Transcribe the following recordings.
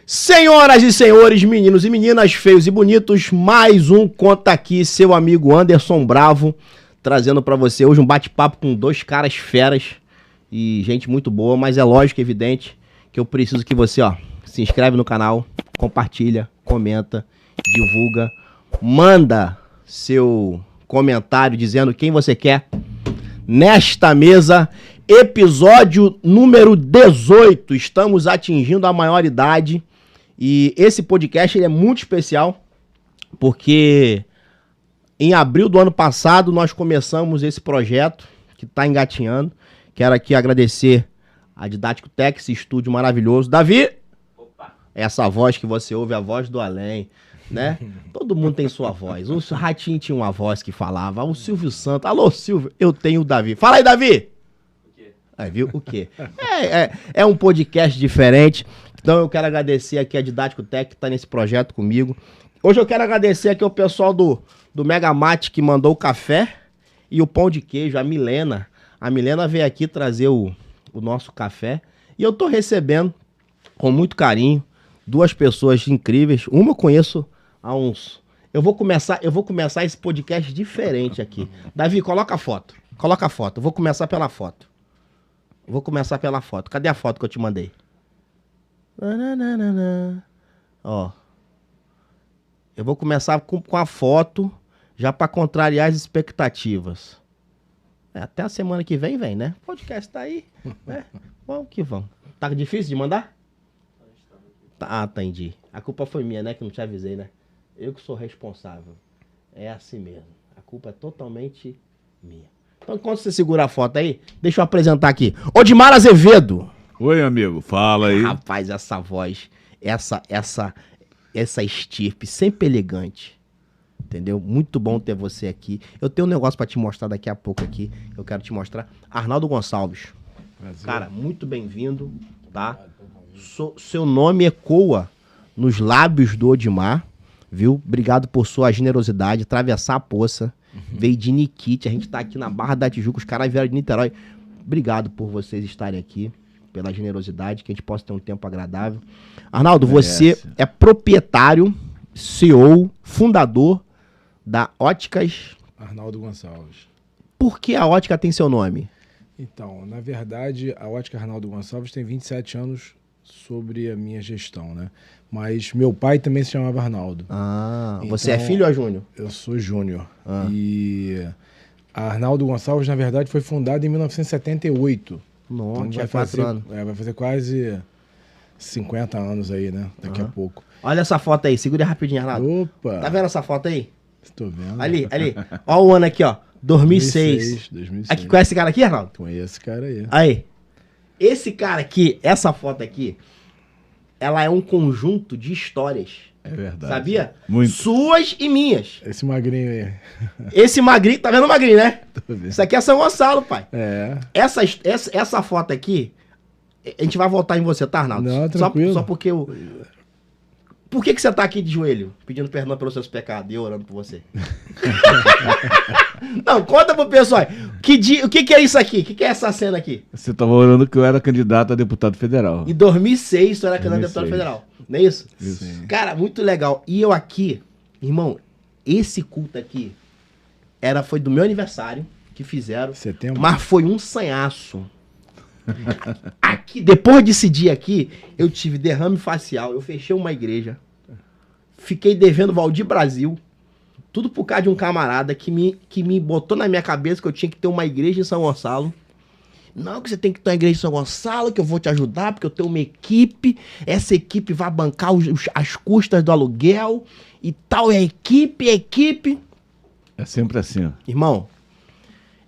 Senhoras e senhores, meninos e meninas, feios e bonitos, mais um Conta Aqui, seu amigo Anderson Bravo, trazendo pra você hoje um bate-papo com dois caras feras e gente muito boa, mas é lógico, evidente, que eu preciso que você, se inscreve no canal, compartilha, comenta, divulga, manda seu comentário dizendo quem você quer nesta mesa. Episódio número 18, estamos atingindo a maioridade e esse podcast ele é muito especial porque em abril do ano passado nós começamos esse projeto que está engatinhando. Quero aqui agradecer a Didático Tech, esse estúdio maravilhoso. Davi, opa, essa voz que você ouve, a voz do além, né? Todo mundo tem sua voz. O Ratinho tinha uma voz que falava, o Silvio Santos, alô Silvio, eu tenho o Davi. Fala aí, Davi! Viu o quê? É um podcast diferente. Então eu quero agradecer aqui a Didático Tech que tá nesse projeto comigo. Hoje eu quero agradecer aqui o pessoal do Megamate que mandou o café e o pão de queijo, a Milena. A Milena veio aqui trazer o nosso café e eu tô recebendo com muito carinho duas pessoas incríveis. Uma eu conheço há uns... Eu vou começar esse podcast diferente aqui. Davi, coloca a foto. Coloca a foto. Eu vou começar pela foto. Cadê a foto que eu te mandei? Ó. Eu vou começar com a foto, já pra contrariar as expectativas. Até a semana que vem, né? O podcast tá aí, né? Vamos que vamos. Tá difícil de mandar? Ah, entendi. A culpa foi minha, né? Que não te avisei, né? Eu que sou responsável. É assim mesmo. A culpa é totalmente minha. Então, enquanto você segura a foto aí, deixa eu apresentar aqui. Odimar Azevedo. Oi, amigo. Fala aí. Rapaz, essa voz, essa estirpe, sempre elegante. Entendeu? Muito bom ter você aqui. Eu tenho um negócio pra te mostrar daqui a pouco aqui. Eu quero te mostrar. Arnaldo Gonçalves. Prazer. Cara, muito bem-vindo, tá? Seu nome ecoa nos lábios do Odimar, viu? Obrigado por sua generosidade, atravessar a poça. Veio de Nikit, a gente tá aqui na Barra da Tijuca, os caras vieram de Niterói. Obrigado por vocês estarem aqui, pela generosidade, que a gente possa ter um tempo agradável. Arnaldo, você é proprietário, CEO, fundador da Óticas... Arnaldo Gonçalves. Por que a Ótica tem seu nome? Então, na verdade, a Ótica Arnaldo Gonçalves tem 27 anos sobre a minha gestão, né? Mas meu pai também se chamava Arnaldo. Ah, então, você é filho ou é júnior? Eu sou júnior. E a Arnaldo Gonçalves, na verdade, foi fundada em 1978. Nossa, então tinha 4 anos. Vai fazer quase 50 anos aí, né? Daqui a pouco. Olha essa foto aí, segura rapidinho, Arnaldo. Opa! Tá vendo essa foto aí? Estou vendo. Ali. Ó o ano aqui, ó. 2006. 2006. Aqui, conhece esse cara aqui, Arnaldo? Conheço esse cara aí. Aí. Esse cara aqui, essa foto aqui, ela é um conjunto de histórias. É verdade. Sabia? Muito. Suas e minhas. Esse magrinho aí. Esse magrinho, tá vendo o magrinho, né? Tô vendo. Isso aqui é São Gonçalo, pai. É. Essa foto aqui, a gente vai voltar em você, tá, Arnaldo? Não, tranquilo. Só porque eu... Por que você tá aqui de joelho, pedindo perdão pelos seus pecados e eu orando por você? Não, conta pro pessoal. O que é isso aqui? O que é essa cena aqui? Você tava orando que eu era candidato a deputado federal. Em 2006, você era candidato a deputado federal. Não é isso? Sim. Cara, muito legal. E eu aqui, irmão, esse culto aqui foi do meu aniversário que fizeram. Setembro. Mas foi um sanhaço. Aqui, depois desse dia aqui, eu tive derrame facial, eu fechei uma igreja, fiquei devendo Valdir Brasil, tudo por causa de um camarada que me botou na minha cabeça que eu tinha que ter uma igreja em São Gonçalo. Não, que você tem que ter uma igreja em São Gonçalo, que eu vou te ajudar, porque eu tenho uma equipe, essa equipe vai bancar as custas do aluguel e tal, é equipe. É sempre assim, ó. Irmão,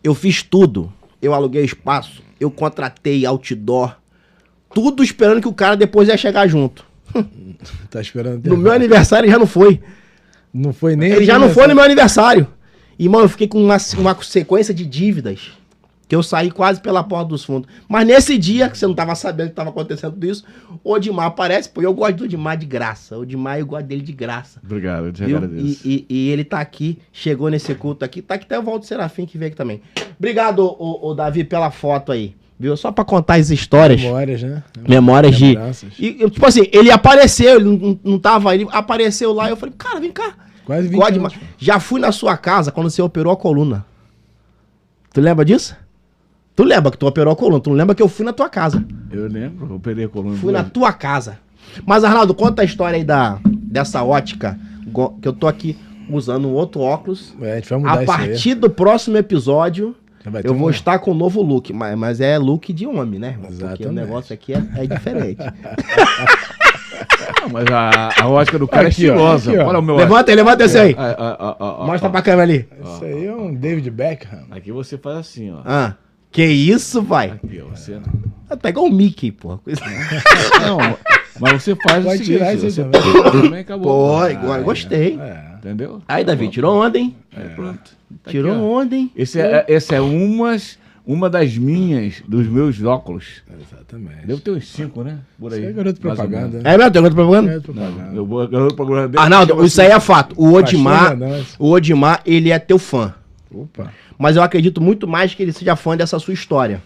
eu fiz tudo, eu aluguei espaço, eu contratei outdoor, tudo esperando que o cara depois ia chegar junto. Tá esperando. No meu aniversário ele já não foi. Não foi nem. Ele já não foi no meu aniversário. Irmão, eu fiquei com uma sequência de dívidas. Que eu saí quase pela porta dos fundos. Mas nesse dia, que você não tava sabendo que tava acontecendo tudo isso, o Odimar aparece, pô, eu gosto do Odimar de graça. O Odimar, eu gosto dele de graça. Obrigado, eu te Viu? agradeço. E ele tá aqui, chegou nesse culto aqui, tá aqui até o Valdo Serafim que veio aqui também. Obrigado, o Davi, pela foto aí. viu? Só pra contar as histórias. Memórias, né? Memórias de... Lembranças. Tipo assim, ele apareceu, ele não tava, ele apareceu lá, eu falei, cara, vem cá. Quase 20 God, anos. Pô. já fui na sua casa quando você operou a coluna. Tu lembra disso? Tu lembra que tu operou a coluna, tu não lembra que eu fui na tua casa. Eu lembro, eu operei a coluna. Fui na tua casa. Mas, Arnaldo, conta a história aí dessa ótica, que eu tô aqui usando um outro óculos. É, a gente vai mudar A isso aí. partir do próximo episódio, Já vai ter eu vou um- estar com um novo look. Mas é look de homem, né, irmão? Porque o Exatamente. negócio aqui é diferente. Não, mas a ótica do cara Aqui, é ó, estilosa. aqui, ó. Olha o meu Levanta esse aí. Ó, Mostra pra câmera ali. Isso aí é um David Beckham. Aqui você faz assim, ó. Ah, que isso, vai? Aqui, ó. Você... Tá igual o Mickey, pô. Não, mas você faz Pode o seguinte, tirar isso aí você também. também acabou. Pô, igual, gostei. É. Entendeu? Aí, Davi, tirou onda, hein? Aí, pronto. Tá Tirou aqui, ó. onda, hein? Esse é uma das minhas, dos meus óculos. Exatamente. Deve ter uns 5, né? Por aí. Você é garoto mais ou propaganda, menos. né? É mesmo? Tem outra propaganda? Garoto propaganda. Eu vou garoto propaganda. Arnaldo, isso aí é fato. O Odimar, Paixão da dança. ele é teu fã. Opa. Mas eu acredito muito mais que ele seja fã dessa sua história.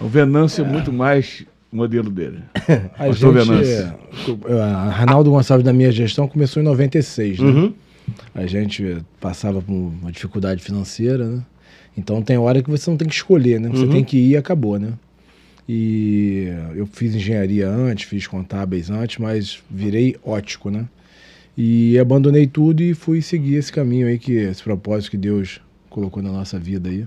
O Venâncio é muito mais o modelo dele. A Pastor gente, Venâncio. a Arnaldo Gonçalves da minha gestão começou em 96, né? Uhum. A gente passava por uma dificuldade financeira, né? Então tem hora que você não tem que escolher, né? Você tem que ir e acabou, né? E eu fiz engenharia antes, fiz contábeis antes, mas virei ótico, né? E abandonei tudo e fui seguir esse caminho aí, esse propósito que Deus colocou na nossa vida aí,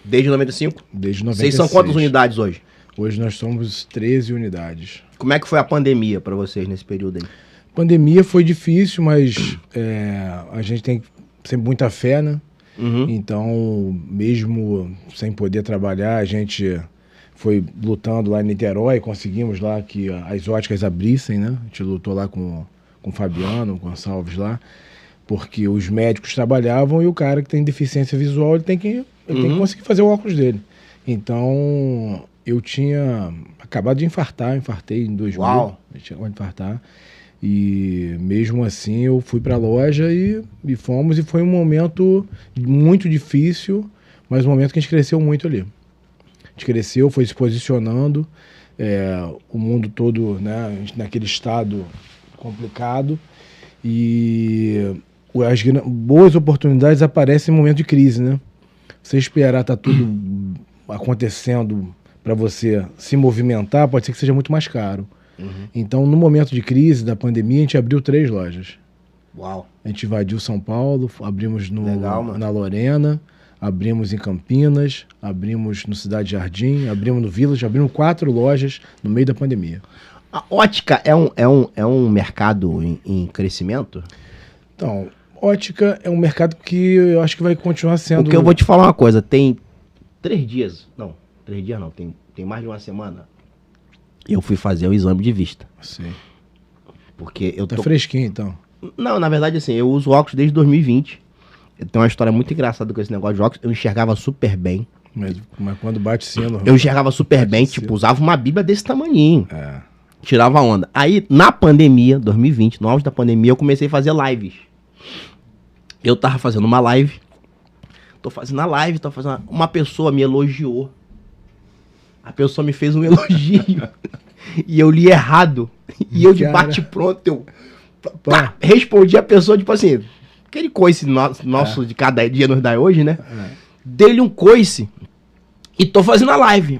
Desde 95? desde 96. Vocês são quantas unidades hoje? Hoje nós somos 13 unidades. Como é que foi a pandemia pra vocês nesse período aí? Pandemia foi difícil, mas a gente tem sempre muita fé, né? Uhum. Então, mesmo sem poder trabalhar, a gente foi lutando lá em Niterói, conseguimos lá que as óticas abrissem, né? A gente lutou lá com o Fabiano, com o Gonçalves lá, porque os médicos trabalhavam e o cara que tem deficiência visual, ele tem que conseguir fazer o óculos dele. Então, eu tinha acabado de infartei em 2000. Uau. Eu tinha acabado de infartar. E mesmo assim eu fui para a loja e fomos, e foi um momento muito difícil, mas um momento que a gente cresceu muito ali. A gente cresceu, foi se posicionando, o mundo todo, né, a gente naquele estado complicado, e as boas oportunidades aparecem em momento de crise, né? Você esperar tá tudo acontecendo para você se movimentar, pode ser que seja muito mais caro. Então, no momento de crise, da pandemia, a gente abriu 3 lojas. Uau. A gente invadiu São Paulo, abrimos Legal, mano. na Lorena, abrimos em Campinas, abrimos no Cidade Jardim, abrimos no Village, abrimos 4 lojas no meio da pandemia. A ótica é um mercado em crescimento? Então, ótica é um mercado que eu acho que vai continuar sendo... Porque eu vou te falar uma coisa, tem 3 dias, não, 3 dias não, tem mais de uma semana, eu fui fazer o exame de vista. Sim. Porque eu Tá tô... fresquinho, então. Não, na verdade, assim, eu uso óculos desde 2020. Eu tenho uma história muito engraçada com esse negócio de óculos. Eu enxergava super bem. Mas quando bate sino... Eu enxergava super bem, Sim. tipo, usava uma bíblia desse tamaninho. É. Tirava onda. Aí, na pandemia, 2020, no auge da pandemia, eu comecei a fazer lives. Eu tava fazendo uma live. Tô fazendo a live, uma pessoa me elogiou. A pessoa me fez um elogio. E eu li errado. E eu de Cara. bate pronto, eu pá, respondi a pessoa, tipo assim, aquele coice nosso de cada dia nos dá hoje, né? Dei-lhe um coice e tô fazendo a live.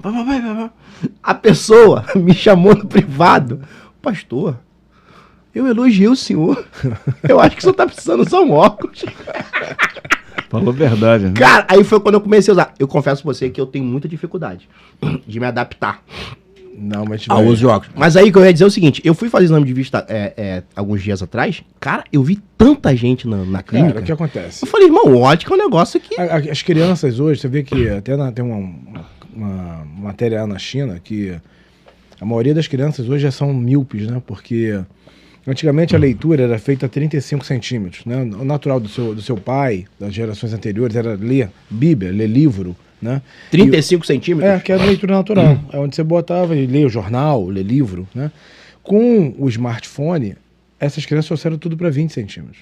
A pessoa me chamou no privado. Pastor, eu elogiei o senhor. Eu acho que o senhor tá precisando usar um óculos. Falou verdade, né? Cara, aí foi quando eu comecei a usar. Eu confesso pra você que eu tenho muita dificuldade de me adaptar Não, mas ao uso de óculos. Mas aí que eu ia dizer é o seguinte, eu fui fazer exame de vista alguns dias atrás, cara, eu vi tanta gente na clínica. Cara, o que acontece? Eu falei, irmão, ótica é um negócio que... As crianças hoje, você vê que até tem uma matéria lá na China que a maioria das crianças hoje já são míopes, né? Porque antigamente a leitura era feita a 35 centímetros, né? O natural do seu pai, das gerações anteriores, era ler Bíblia, ler livro, né? 35 centímetros? Que era a leitura natural. É onde você botava e lia o jornal, ler livro, né? Com o smartphone, essas crianças trouxeram tudo para 20 centímetros.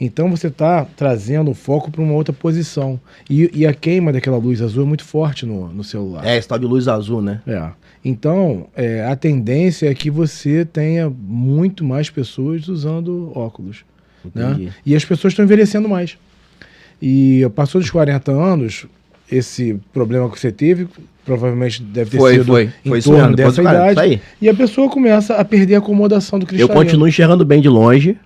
Então você está trazendo o foco para uma outra posição. E a queima daquela luz azul é muito forte no celular. Esse tal de luz azul, né? Então, a tendência é que você tenha muito mais pessoas usando óculos. Né? E as pessoas estão envelhecendo mais. E passou dos 40 anos, esse problema que você teve, provavelmente deve ter sido em torno dessa idade. E a pessoa começa a perder a acomodação do cristalino. Eu continuo enxergando bem de longe.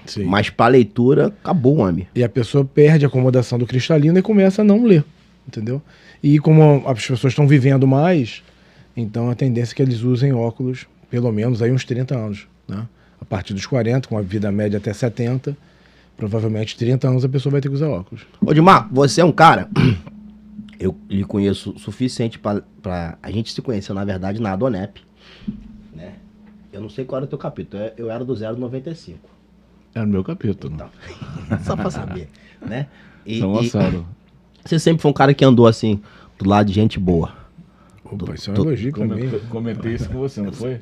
Sim. Mas para leitura, acabou o homem. E a pessoa perde a acomodação do cristalino e começa a não ler, entendeu? E como as pessoas estão vivendo mais, então a tendência é que eles usem óculos pelo menos aí uns 30 anos, né? A partir dos 40, com a vida média até 70, provavelmente 30 anos a pessoa vai ter que usar óculos. Ô Dimar, você é um cara, eu lhe conheço o suficiente para a gente se conhecer, na verdade, na Adonep, né? Eu não sei qual era o teu capítulo, eu era do 095. Era o meu capítulo. Então, só pra saber, né? Você sempre foi um cara que andou assim, do lado de gente boa. Opa, isso é um elogio pra mim. Comentei isso com você, não foi?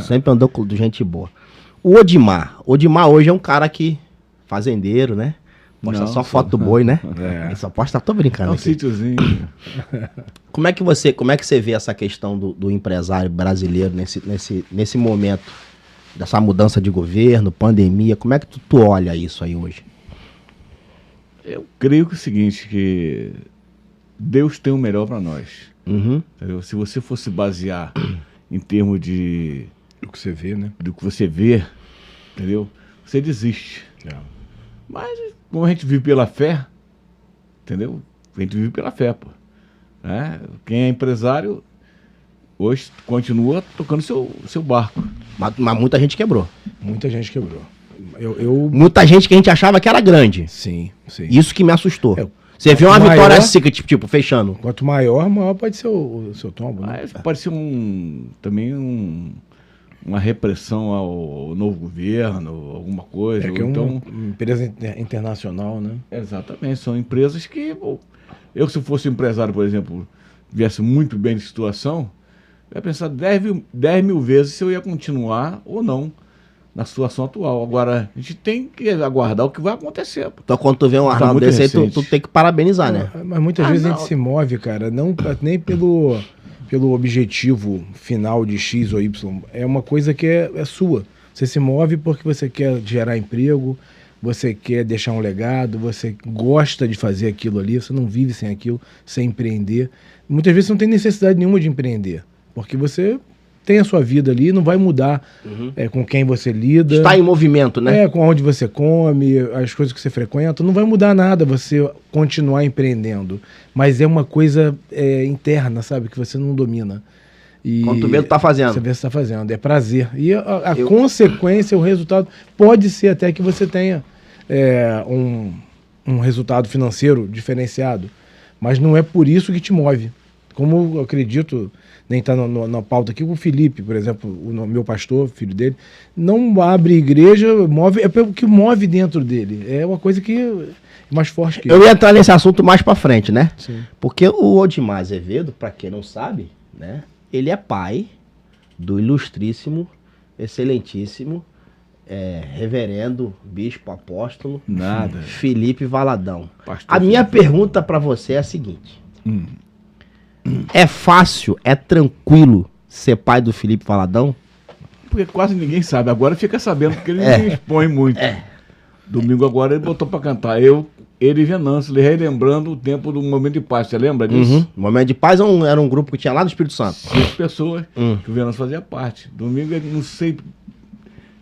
Sempre andou de gente boa. O Odimar hoje é um cara que, fazendeiro, né? Posta só foto do boi, né? Ele só posta, tô brincando. É um sítiozinho. Como é que você vê essa questão do empresário brasileiro nesse momento? Dessa mudança de governo, pandemia, como é que tu olha isso aí hoje? Eu creio que é o seguinte, que Deus tem o melhor para nós. Entendeu? Se você fosse basear em termos de... Do que você vê, né? Do que você vê, entendeu? Você desiste. Mas como a gente vive pela fé, entendeu? A gente vive pela fé, pô. Quem é empresário... Hoje continua tocando seu barco. Mas muita gente quebrou. Muita gente quebrou. Muita gente que a gente achava que era grande. Sim. Isso que me assustou. Você viu uma vitória assim, tipo, fechando. Quanto maior pode ser o seu tombo. Mas pode ser também uma repressão ao novo governo, alguma coisa. Que é uma empresa internacional, né? Exatamente. São empresas que... Eu, se fosse empresário, por exemplo, viesse muito bem de situação... Eu ia pensar 10 mil vezes se eu ia continuar ou não na situação atual. Agora, a gente tem que aguardar o que vai acontecer. Então, quando tu vê um arnaldo desse aí, tu tem que parabenizar, né? Mas muitas vezes a gente se move, cara, não nem pelo objetivo final de X ou Y. É uma coisa que é sua. Você se move porque você quer gerar emprego, você quer deixar um legado, você gosta de fazer aquilo ali, você não vive sem aquilo, sem empreender. Muitas vezes você não tem necessidade nenhuma de empreender. Porque você tem a sua vida ali, não vai mudar com quem você lida. Está em movimento, né? Com onde você come, as coisas que você frequenta. Não vai mudar nada você continuar empreendendo. Mas é uma coisa interna, sabe? Que você não domina. Quando tu vê, tu tá fazendo. Você vê que você tá fazendo. É prazer. E a consequência, o resultado, pode ser até que você tenha um resultado financeiro diferenciado. Mas não é por isso que te move. Como eu acredito... Nem está na pauta aqui, o Felipe, por exemplo, o meu pastor, filho dele, não abre igreja, é o que move dentro dele. É uma coisa que é mais forte que eu ia entrar nesse assunto mais pra frente, né? Sim. Porque o Odimar Azevedo, pra quem não sabe, né? Ele é pai do ilustríssimo, excelentíssimo, reverendo, bispo, apóstolo, Felipe Valadão. A minha pergunta pra você é a seguinte. É fácil, é tranquilo ser pai do Felipe Valadão? Porque quase ninguém sabe. Agora fica sabendo, porque ele não expõe muito. Domingo agora ele botou pra cantar. Ele e Venâncio, relembrando o tempo do Momento de Paz. Você lembra disso? O Momento de Paz era um grupo que tinha lá do Espírito Santo. 6 pessoas que o Venâncio fazia parte. Domingo ele, não sei,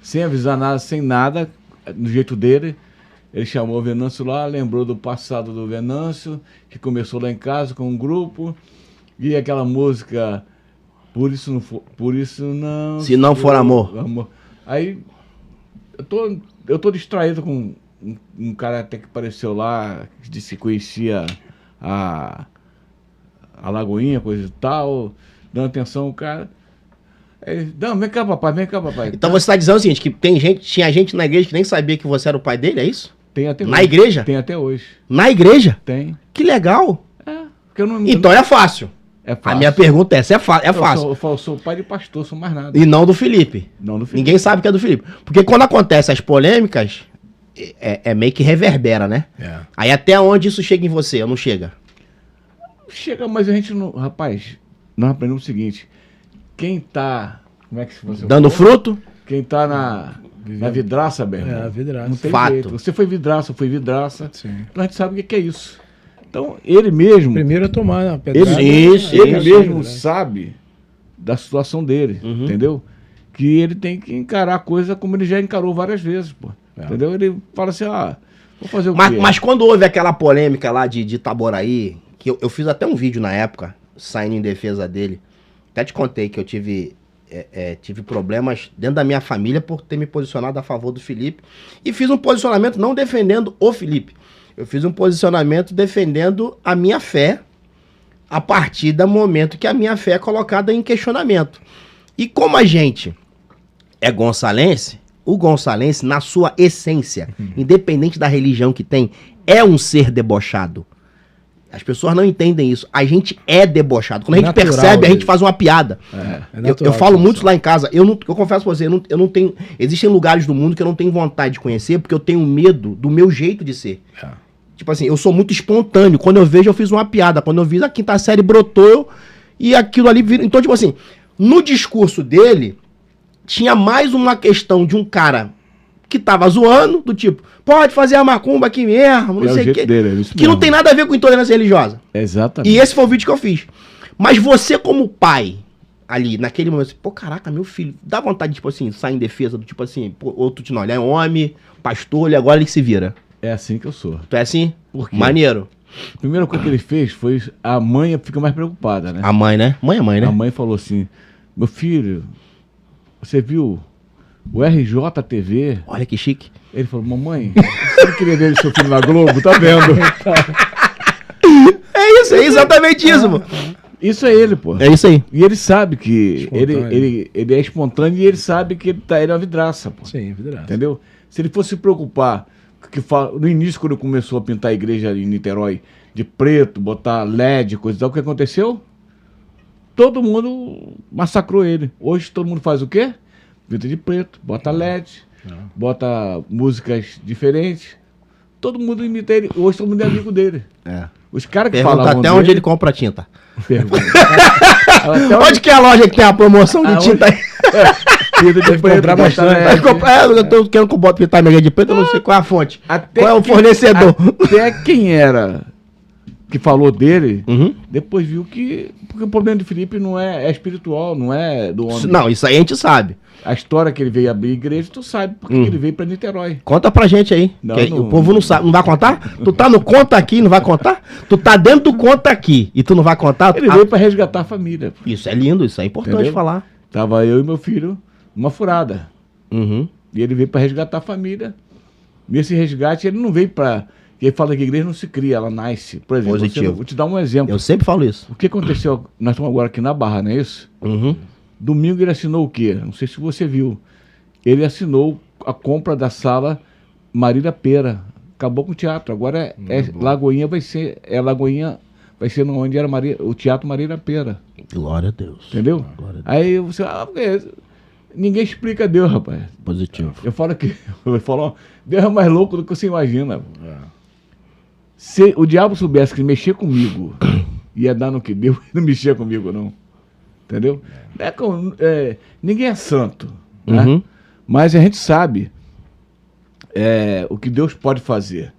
sem avisar nada, sem nada, do jeito dele, ele chamou o Venâncio lá, lembrou do passado do Venâncio, que começou lá em casa com um grupo. E aquela música, por isso não... Se não for amor. Aí, eu tô distraído com um cara até que apareceu lá, que disse que conhecia a Lagoinha, coisa e tal, dando atenção ao cara. Aí, não, vem cá, papai. Então você está dizendo o seguinte, que tinha gente na igreja que nem sabia que você era o pai dele, é isso? Tem até hoje. Na igreja? Tem até hoje. Na igreja? Tem. Que legal. Porque eu não, então é fácil. É fácil. A minha pergunta é fácil. Eu sou pai de pastor, sou mais nada. E não do Felipe. Não do Felipe. Ninguém sabe que é do Felipe. Porque quando acontecem as polêmicas, é meio que reverbera, né? É. Aí até onde isso chega em você, ou não chega? Chega, mas a gente não... Rapaz, nós aprendemos o seguinte. Quem tá... Como é que você Dando falou? fruto? Quem tá na vidraça, meu irmão, a vidraça. não tem Fato. jeito. Você foi vidraça, eu fui vidraça. Sim. Então a gente sabe o que é isso. Então, ele mesmo... Primeiro é tomar a Ele, pedrada. ele mesmo né? sabe da situação dele, Uhum. entendeu? Que ele tem que encarar a coisa como ele já encarou várias vezes, pô. É. Entendeu? Ele fala assim, vou fazer o Mas, quê? mas quando houve aquela polêmica lá de Itaboraí, que eu fiz até um vídeo na época, saindo em defesa dele, até te contei que eu tive problemas dentro da minha família por ter me posicionado a favor do Felipe, e fiz um posicionamento não defendendo o Felipe, eu fiz um posicionamento defendendo a minha fé, a partir do momento que a minha fé é colocada em questionamento. E como a gente é gonçalense, o gonçalense, na sua essência, independente da religião que tem, é um ser debochado. As pessoas não entendem isso. A gente é debochado. Quando a gente Natural, percebe, a gente né? faz uma piada. É Eu natural, falo muito isso. lá em casa. Eu confesso pra você, eu não tenho... Existem lugares do mundo que eu não tenho vontade de conhecer, porque eu tenho medo do meu jeito de ser. É. Tipo assim, eu sou muito espontâneo. Quando eu vejo, eu fiz uma piada. Quando eu vi a quinta série, brotou e aquilo ali vira... Então, tipo assim, no discurso dele, tinha mais uma questão de um cara que tava zoando, do tipo, pode fazer a macumba aqui mesmo, não É o sei o jeito quê. dele, é isso Que não mesmo. tem nada a ver com intolerância religiosa. Exatamente. E esse foi o vídeo que eu fiz. Mas você, como pai, ali, naquele momento, pô, caraca, meu filho, dá vontade de, tipo assim, sair em defesa do tipo assim, pô, outro te não, ele é homem, pastor, ele agora ele se vira. É assim que eu sou. Tu é assim? Por quê? Maneiro. A primeira coisa que ele fez foi... A mãe fica mais preocupada, né? A mãe, né? Mãe é mãe, né? A mãe falou assim, meu filho, você viu o RJTV? Olha que chique. Ele falou, mamãe, você não queria ver seu filho na Globo? Tá vendo? É exatamente isso, mano. Isso é ele, pô. É isso aí. E ele sabe que Espontâneo. ele é espontâneo e ele sabe que ele é uma vidraça, pô. Sim, vidraça. Entendeu? Se ele fosse se preocupar, no início, quando começou a pintar a igreja em Niterói de preto, botar LED, coisa e tal, o que aconteceu? Todo mundo massacrou ele. Hoje todo mundo faz o quê? Pinta de preto, bota LED, bota músicas diferentes. Todo mundo imita ele. Hoje todo mundo é amigo dele. É. Os caras que Pergunta falavam até dele, onde ele compra tinta. Pergunta. Até Onde que é a loja que tem a promoção de Aonde- tinta aí? Pinta de Deve preto, comprar bota bastante. LED. Eu tô querendo que eu bote pintar minha de preto, eu não sei qual é a fonte. Até Qual é o que- fornecedor? Até quem era que falou dele, Uhum. depois viu que... Porque o problema do Felipe não é espiritual, não é do homem. Não, isso aí a gente sabe. A história que ele veio abrir igreja, tu sabe porque que ele veio pra Niterói. Conta pra gente aí. Não, que aí não- o povo não sabe. Não vai contar? Tu tá no conta aqui e não vai contar? Tu tá dentro do conta aqui e tu não vai contar? Ele veio pra resgatar a família. Isso é lindo, isso é importante Entendeu? falar. Tava eu e meu filho numa furada. Uhum. E ele veio pra resgatar a família. Nesse resgate, ele não veio pra... Ele fala que a igreja não se cria, ela nasce. Por exemplo, Positivo. vou te dar um exemplo. Eu sempre falo isso. O que aconteceu? Nós estamos agora aqui na Barra, não é isso? Uhum. Domingo ele assinou o quê? Não sei se você viu. Ele assinou a compra da sala Marília Pera. Acabou com o teatro. Agora Lagoinha vai ser... Lagoinha vai ser onde era o Teatro Marília Pera. Glória a Deus. Entendeu? Glória a Deus. Aí você... ninguém explica Deus, rapaz. Positivo. Eu falo que... Eu falo, ó, Deus é mais louco do que você imagina. Se o diabo soubesse que mexer comigo ia dar no que deu, ele não mexia comigo, não. Entendeu? Ninguém é santo, né? Uhum. Mas a gente sabe o que Deus pode fazer.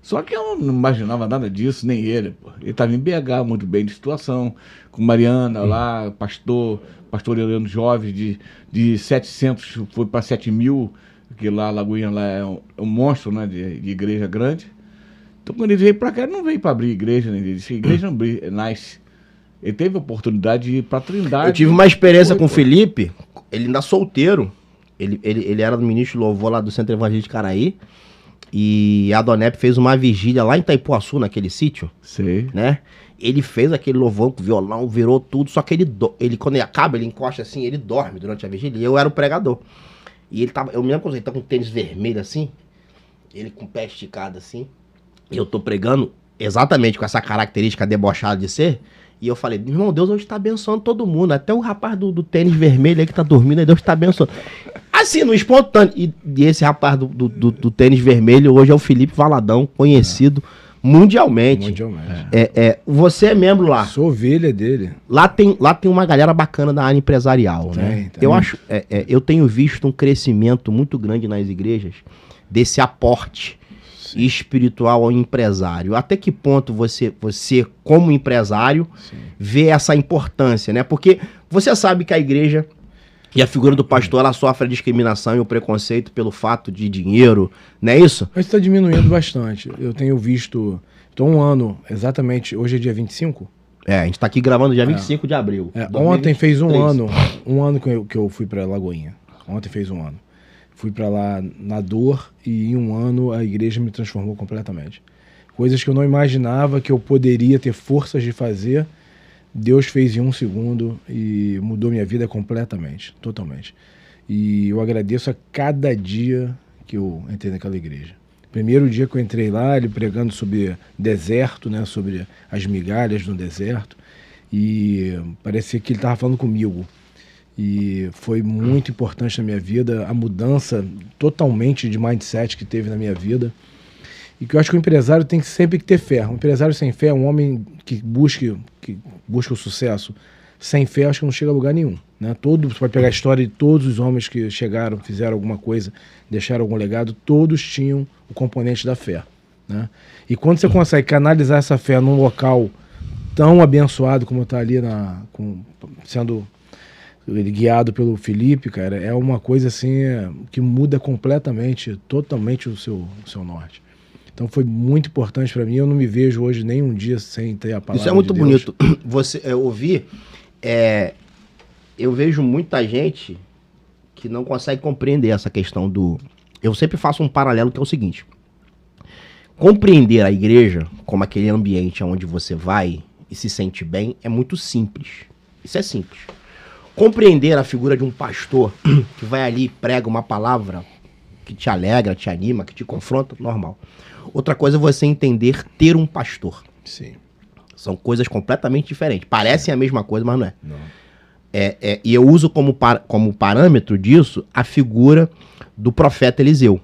Só que eu não imaginava nada disso, nem ele. Pô. Ele estava em BH, muito bem de situação, com Mariana lá, pastoreando jovens de 700, foi para 7.000, porque lá a Lagoinha lá é um monstro, né, de igreja grande. Então quando ele veio para cá, ele não veio para abrir igreja, né? Ele disse, igreja não nasce. Ele teve a oportunidade de ir para Trindade. Eu tive uma experiência com o Felipe, ele ainda solteiro. Ele era do ministro louvor lá do Centro Evangélico de Caraí. E a Donep fez uma vigília lá em Itaipuaçu, naquele sítio, Sei. né? Ele fez aquele louvor com violão, virou tudo, só que ele quando ele acaba, ele encosta assim, ele dorme durante a vigília. E eu era o pregador. E ele tava, eu me lembro quando ele tá com tênis vermelho assim, ele com o pé esticado assim, e eu tô pregando exatamente com essa característica debochada de ser, E eu falei, irmão, Deus hoje tá abençoando todo mundo. Até o rapaz do tênis vermelho aí que tá dormindo, aí Deus tá abençoando. Assim, no espontâneo. E esse rapaz do tênis vermelho hoje é o Felipe Valadão, conhecido mundialmente. Você é membro lá. Sou ovelha dele. Lá tem uma galera bacana da área empresarial, né? Tem. Eu acho, eu tenho visto um crescimento muito grande nas igrejas desse aporte espiritual ao empresário. Até que ponto você como empresário, vê essa importância, né? Porque você sabe que a igreja e a figura do pastor, ela sofre a discriminação e o preconceito pelo fato de dinheiro, não é isso? Mas está diminuindo bastante. Eu tenho visto, estou um ano, exatamente, hoje é dia 25? A gente tá aqui gravando dia 25 de abril. Ontem fez um ano que eu fui para Lagoinha. Ontem fez um ano. Fui para lá na dor e em um ano a igreja me transformou completamente. Coisas que eu não imaginava que eu poderia ter forças de fazer, Deus fez em um segundo e mudou minha vida completamente, totalmente. E eu agradeço a cada dia que eu entrei naquela igreja. Primeiro dia que eu entrei lá, ele pregando sobre deserto, né, sobre as migalhas no deserto, e parecia que ele estava falando comigo. E foi muito importante na minha vida, a mudança totalmente de mindset que teve na minha vida. E que eu acho que o empresário tem que sempre ter fé. Um empresário sem fé é um homem que busca o sucesso. Sem fé, acho que não chega a lugar nenhum. Né? Você pode pegar a história de todos os homens que chegaram, fizeram alguma coisa, deixaram algum legado, todos tinham o componente da fé. Né? E quando você consegue canalizar essa fé num local tão abençoado como está ali, sendo guiado pelo Felipe, cara, é uma coisa assim que muda totalmente o seu norte. Então foi muito importante para mim. Eu não me vejo hoje nem um dia sem ter a palavra. Isso é muito de Deus. bonito. Você ouvir. Eu vejo muita gente que não consegue compreender essa questão do. Eu sempre faço um paralelo que é o seguinte: compreender a igreja como aquele ambiente onde você vai e se sente bem é muito simples. Isso é simples. Compreender a figura de um pastor que vai ali e prega uma palavra que te alegra, te anima, que te confronta, normal. Outra coisa é você entender ter um pastor. Sim. São coisas completamente diferentes. Parecem a mesma coisa, mas não é. Não. E eu uso como parâmetro disso a figura do profeta Eliseu.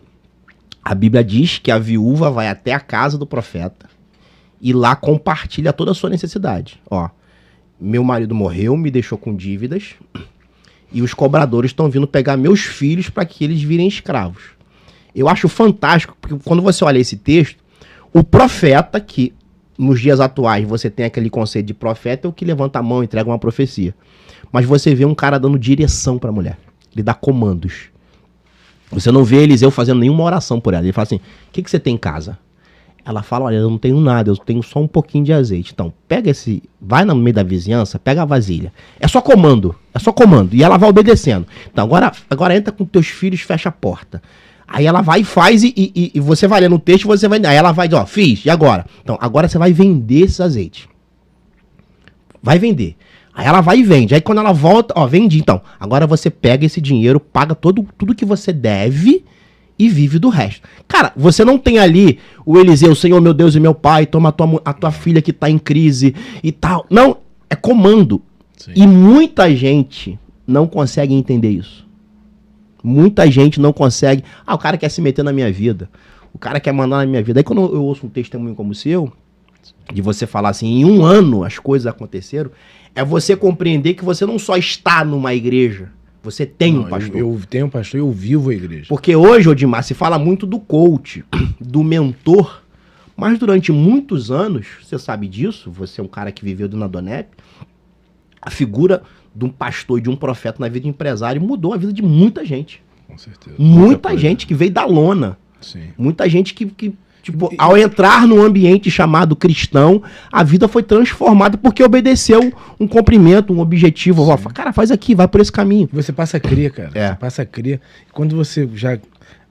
A Bíblia diz que a viúva vai até a casa do profeta e lá compartilha toda a sua necessidade. Ó, meu marido morreu, me deixou com dívidas e os cobradores estão vindo pegar meus filhos para que eles virem escravos. Eu acho fantástico, porque quando você olha esse texto, o profeta, que nos dias atuais você tem aquele conceito de profeta, é o que levanta a mão e entrega uma profecia. Mas você vê um cara dando direção para a mulher. Ele dá comandos. Você não vê Eliseu fazendo nenhuma oração por ela. Ele fala assim, o que você tem em casa? Ela fala, olha, eu não tenho nada, eu tenho só um pouquinho de azeite. Então, vai no meio da vizinhança, pega a vasilha. É só comando. E ela vai obedecendo. Então, agora entra com teus filhos, fecha a porta. Aí ela vai e faz e você vai lendo o texto, aí ela vai dizer, ó, fiz, e agora? Então, agora você vai vender esse azeite. Vai vender. Aí ela vai e vende. Aí quando ela volta, ó, vendi. Então, agora você pega esse dinheiro, paga tudo que você deve e vive do resto. Cara, você não tem ali o Eliseu, Senhor, meu Deus e meu Pai, toma a tua filha que tá em crise e tal. Não, é comando. Sim. E muita gente não consegue entender isso. Muita gente não consegue. O cara quer se meter na minha vida. O cara quer mandar na minha vida. Aí quando eu ouço um testemunho como o seu, de você falar assim, em um ano as coisas aconteceram, é você compreender que você não só está numa igreja, você tem um pastor. Eu tenho um pastor e eu vivo a igreja. Porque hoje, Odimar, se fala muito do coach, do mentor, mas durante muitos anos, você sabe disso, você é um cara que viveu do Nadonep, a figura de um pastor e de um profeta na vida de empresário mudou a vida de muita gente. Com certeza. Muita gente que veio da lona. Sim. Muita gente que ao entrar num ambiente chamado cristão, a vida foi transformada porque obedeceu um cumprimento, um objetivo. Ó, cara, faz aqui, vai por esse caminho. Você passa a crer, cara. Você passa a crer. Quando você já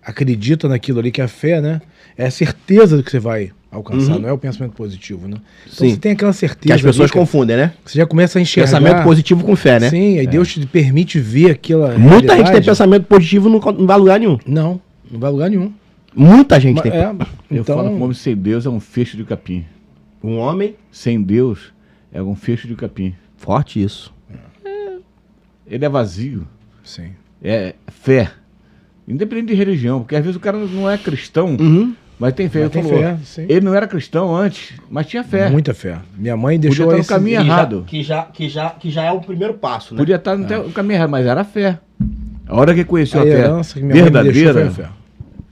acredita naquilo ali, que é a fé, né? É a certeza do que você vai alcançar, não é o pensamento positivo, né? Então você tem aquela certeza. Que as pessoas confundem, né? Você já começa a enxergar. Pensamento positivo com fé, né? Sim, aí Deus te permite ver aquela. Muita gente tem pensamento positivo e não vai a lugar nenhum. Não vai a lugar nenhum. Muita gente tem. Eu falo que um homem sem Deus é um feixe de capim. Um homem sem Deus É um feixe de capim. Forte isso. Ele é vazio. Sim. É fé. Independente de religião, porque às vezes o cara não é cristão, mas tem fé. Mas tem Ele falou, fé, sim. ele não era cristão antes, mas tinha fé. Muita fé. Minha mãe Podia deixou estar no esse... caminho errado. Que já é o primeiro passo, né? Podia estar no caminho errado, mas era fé. A hora que ele conheceu A a fé herança que minha mãe me deixou verdadeira, foi a fé.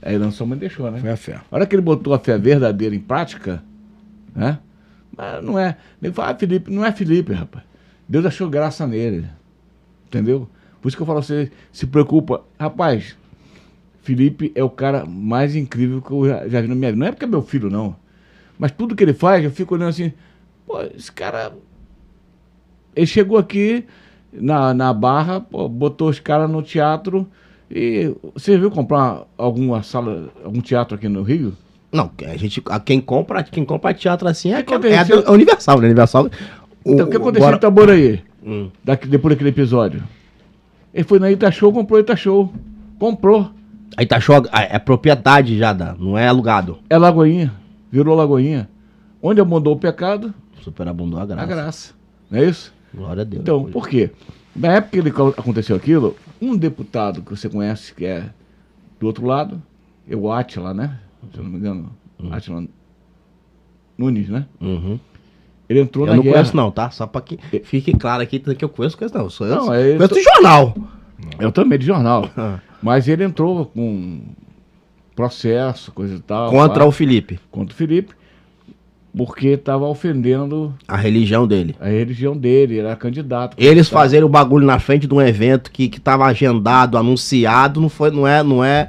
a herança sua mãe deixou, né? Foi a fé. A hora que ele botou a fé verdadeira em prática, né? Mas não é. Ele fala, Felipe, não é Felipe, rapaz. Deus achou graça nele. Entendeu? Por isso que eu falo, você se preocupa. Rapaz, Felipe é o cara mais incrível que eu já vi na minha vida. Não é porque é meu filho, não. Mas tudo que ele faz, eu fico olhando assim, pô, esse cara. Ele chegou aqui na Barra, pô, botou os caras no teatro. E você viu comprar alguma sala, algum teatro aqui no Rio? Não, quem compra teatro assim é aconteceu? a Universal, né? Universal. Então, o que aconteceu em Itaboraí? Depois daquele episódio? Ele foi na Itashow, comprou Itashow. Comprou. A Itashow é propriedade já, não é alugado. É Lagoinha. Virou Lagoinha. Onde abundou o pecado, Superabundou a graça. a graça. Não é isso? Glória a Deus. Então, por quê? Na época que aconteceu aquilo, um deputado que você conhece, que é do outro lado, é o Átila, né? Se eu não me engano. Átila Nunes, né? Ele entrou Eu na não guerra. conheço não, tá? Só pra que fique claro aqui que eu conheço não. Eu Não, conheço do jornal. Eu também, de jornal. Mas ele entrou com processo, coisa e tal. Contra o Felipe. Contra o Felipe, porque estava ofendendo A religião dele. a religião dele, ele era candidato. Eles fazerem o bagulho na frente de um evento que tava agendado, anunciado, não é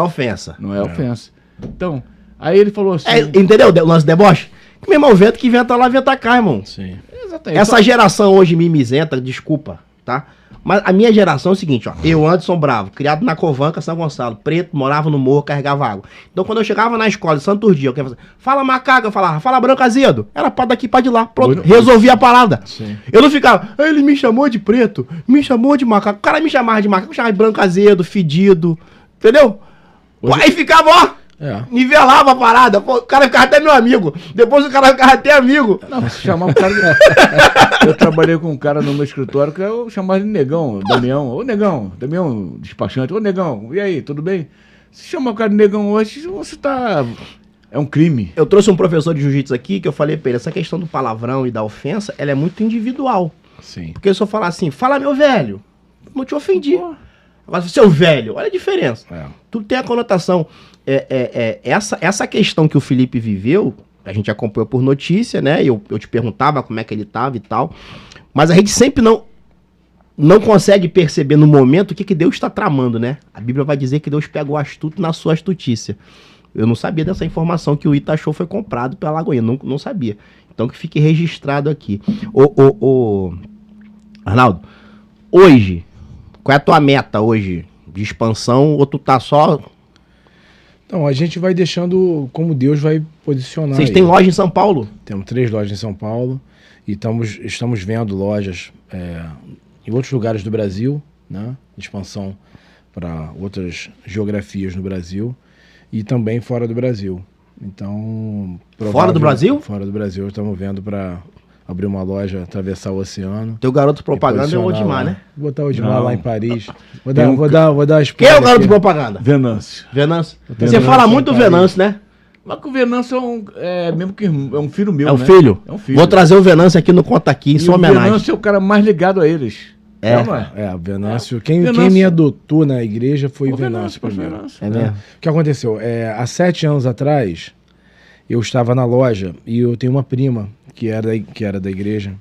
ofensa. Não é ofensa. Então, aí ele falou assim... Entendeu? O lance de deboche? Que meu irmão, vento que inventa lá, venta cá, irmão. Sim. Exatamente. Essa geração hoje mimizenta, desculpa, tá? Mas a minha geração é o seguinte, ó. Eu, Anderson Bravo, criado na Covanca, São Gonçalo, preto, morava no morro, carregava água. Então quando eu chegava na escola, em Santo Urdia, eu queria fazer, fala macaco, eu falava, fala branco azedo. Era pra daqui, pra de lá. Pronto, resolvi a parada. Sim. Eu não ficava, ele me chamou de preto, me chamou de macaco. O cara me chamava de macaco, eu chamava de branco azedo, fedido. Entendeu? Aí ficava, ó. Nivelava a parada, pô, o cara ficava até meu amigo. Depois o cara ficava até amigo. Não, se chamar um cara. Eu trabalhei com um cara no meu escritório que eu chamava de Negão, Damião. Ô Negão, Damião despachante. Ô Negão, e aí, tudo bem? Se chamar o cara de Negão hoje, você tá. É um crime. Eu trouxe um professor de jiu-jitsu aqui que eu falei pra ele: essa questão do palavrão e da ofensa, ela é muito individual. Sim. Porque se eu falar assim, fala meu velho, não te ofendi. Agora, seu velho, olha a diferença. Tudo tem a conotação. Essa questão que o Felipe viveu, a gente acompanhou por notícia, né? Eu te perguntava como é que ele tava e tal. Mas a gente sempre não consegue perceber no momento o que Deus está tramando, né? A Bíblia vai dizer que Deus pega o astuto na sua astutícia. Eu não sabia dessa informação que o Itashow foi comprado pela Lagoinha. Não sabia. Então que fique registrado aqui. Arnaldo, hoje, qual é a tua meta hoje? De expansão ou tu tá só... Então, a gente vai deixando como Deus vai posicionar. Vocês têm loja em São Paulo? Temos 3 lojas em São Paulo e estamos vendo lojas em outros lugares do Brasil, né? Expansão para outras geografias no Brasil e também fora do Brasil. Então, fora do Brasil? Fora do Brasil, estamos vendo para abrir uma loja, atravessar o oceano. Teu garoto propaganda é o Odmar, né? Vou botar o Odmar lá em Paris. Vou dar as Quem é o garoto de propaganda? Venâncio. Você fala muito do Venâncio, né? Mas que o Venâncio mesmo que é um filho meu, É um né? filho? É um filho. Vou trazer o Venâncio aqui no Conta Aqui, em sua homenagem. O Venâncio é o cara mais ligado a eles. O Venâncio. Quem me adotou na igreja foi o Venâncio primeiro. É mesmo? O que aconteceu? Há 7 anos atrás, eu estava na loja e eu tenho uma prima que era da igreja,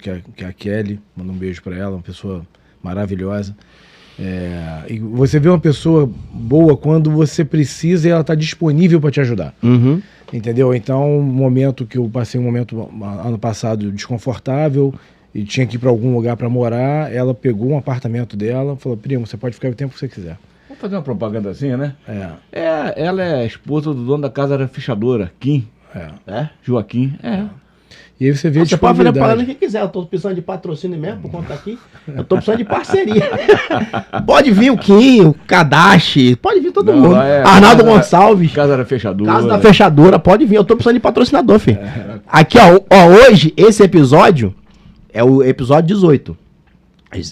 que é a Kelly, manda um beijo para ela, uma pessoa maravilhosa. E você vê uma pessoa boa quando você precisa e ela está disponível para te ajudar. Entendeu? Então, momento que eu passei um momento ano passado desconfortável e tinha que ir para algum lugar para morar, ela pegou um apartamento dela, falou: primo, você pode ficar o tempo que você quiser. Vamos fazer uma propagandazinha, né? Ela é a esposa do dono da casa da fechadora, Kim. Joaquim. E aí você vê a Você pode fazer disponibilidade. propaganda quem quiser. Eu tô precisando de patrocínio mesmo, por conta aqui. Eu tô precisando de parceria. Pode vir o Kim, o Kadashi, pode vir todo mundo. Arnaldo Gonçalves. Casa da Fechadora. Casa da Fechadora, pode vir. Eu tô precisando de patrocinador, filho. Aqui, ó, hoje, esse episódio é o episódio 18.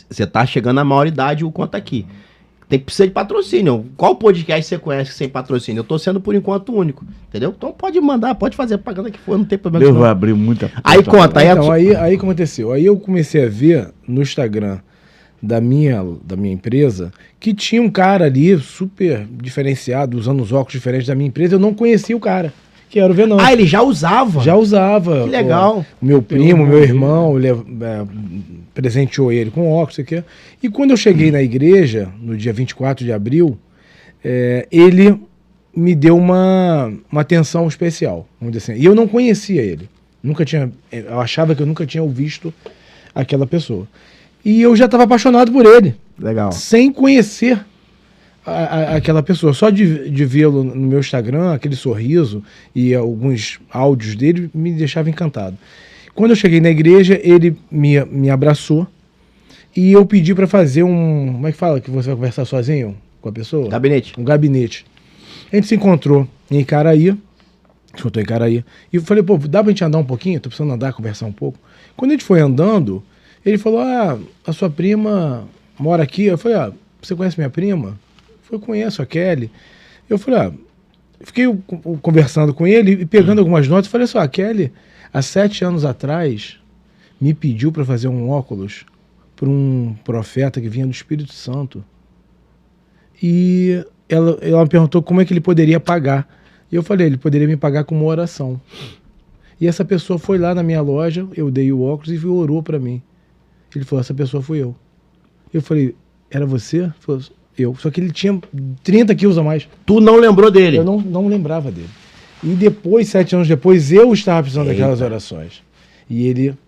Você tá chegando à maioridade, o conta aqui. Precisa de patrocínio. Qual podcast você conhece sem patrocínio? Eu tô sendo, por enquanto, único. Entendeu? Então pode mandar, pode fazer a propaganda que for, não tem problema. Deus vai abrir muita... Aí conta. Então, aí o que aconteceu? Aí eu comecei a ver no Instagram da minha empresa que tinha um cara ali super diferenciado, usando os óculos diferentes da minha empresa. Eu não conhecia o cara, que era o Venâncio. Ah, ele já usava? Já usava. Que legal. O meu primo, meu irmão, presenteou ele com óculos, isso aqui. E quando eu cheguei na igreja, no dia 24 de abril, ele me deu uma atenção especial, vamos dizer assim. E eu não conhecia ele. Eu achava que eu nunca tinha visto aquela pessoa. E eu já estava apaixonado por ele. Legal. Sem conhecer aquela pessoa. Só de vê-lo no meu Instagram, aquele sorriso e alguns áudios dele me deixava encantado. Quando eu cheguei na igreja, ele me abraçou e eu pedi para fazer um... Como é que fala que você vai conversar sozinho com a pessoa? Gabinete. Um gabinete. A gente se encontrou em Icaraí. E eu falei, pô, dá pra gente andar um pouquinho? Tô precisando andar, conversar um pouco. Quando a gente foi andando, ele falou, a sua prima mora aqui. Eu falei, você conhece minha prima? Eu falei, conheço a Kelly. Eu falei, fiquei conversando com ele e pegando algumas notas. Falei só, a Kelly... Há 7 anos atrás, me pediu para fazer um óculos para um profeta que vinha do Espírito Santo. E ela me perguntou como é que ele poderia pagar. E eu falei, ele poderia me pagar com uma oração. E essa pessoa foi lá na minha loja, eu dei o óculos e orou para mim. Ele falou, essa pessoa fui eu. Eu falei, era você? Ele falou, eu. Só que ele tinha 30 quilos a mais. Tu não lembrou dele? Eu não lembrava dele. E depois, 7 anos depois, eu estava precisando daquelas orações. E ele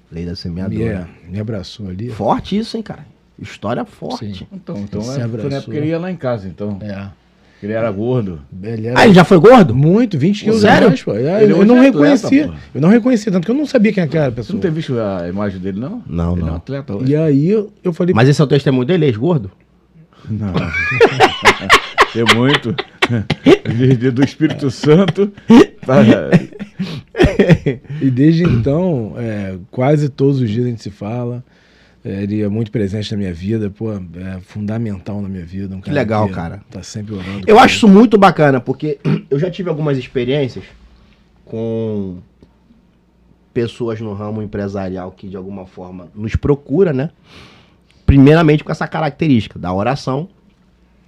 Lei da semeadura. Me abraçou ali. Forte isso, hein, cara? História forte. Sim. Então Se abraçou. não é porque ele ia lá em casa, então. Ele era gordo. Ele já foi gordo? Muito, 20 quilos Sério? a mais, pô. Eu não reconhecia. Eu não reconhecia, tanto que eu não sabia quem era a Você pessoa. não tem visto a imagem dele, não? Não, Ele é um não. atleta hoje. E aí eu falei... Mas esse é o testemunho dele, ex-gordo? Não. Tem muito. Do Espírito Santo. E desde então, quase todos os dias a gente se fala. Ele é muito presente na minha vida, pô, é fundamental na minha vida. Que legal, cara. Tá sempre orando. Eu acho isso muito bacana, porque eu já tive algumas experiências com pessoas no ramo empresarial que de alguma forma nos procura, né? Primeiramente com essa característica da oração.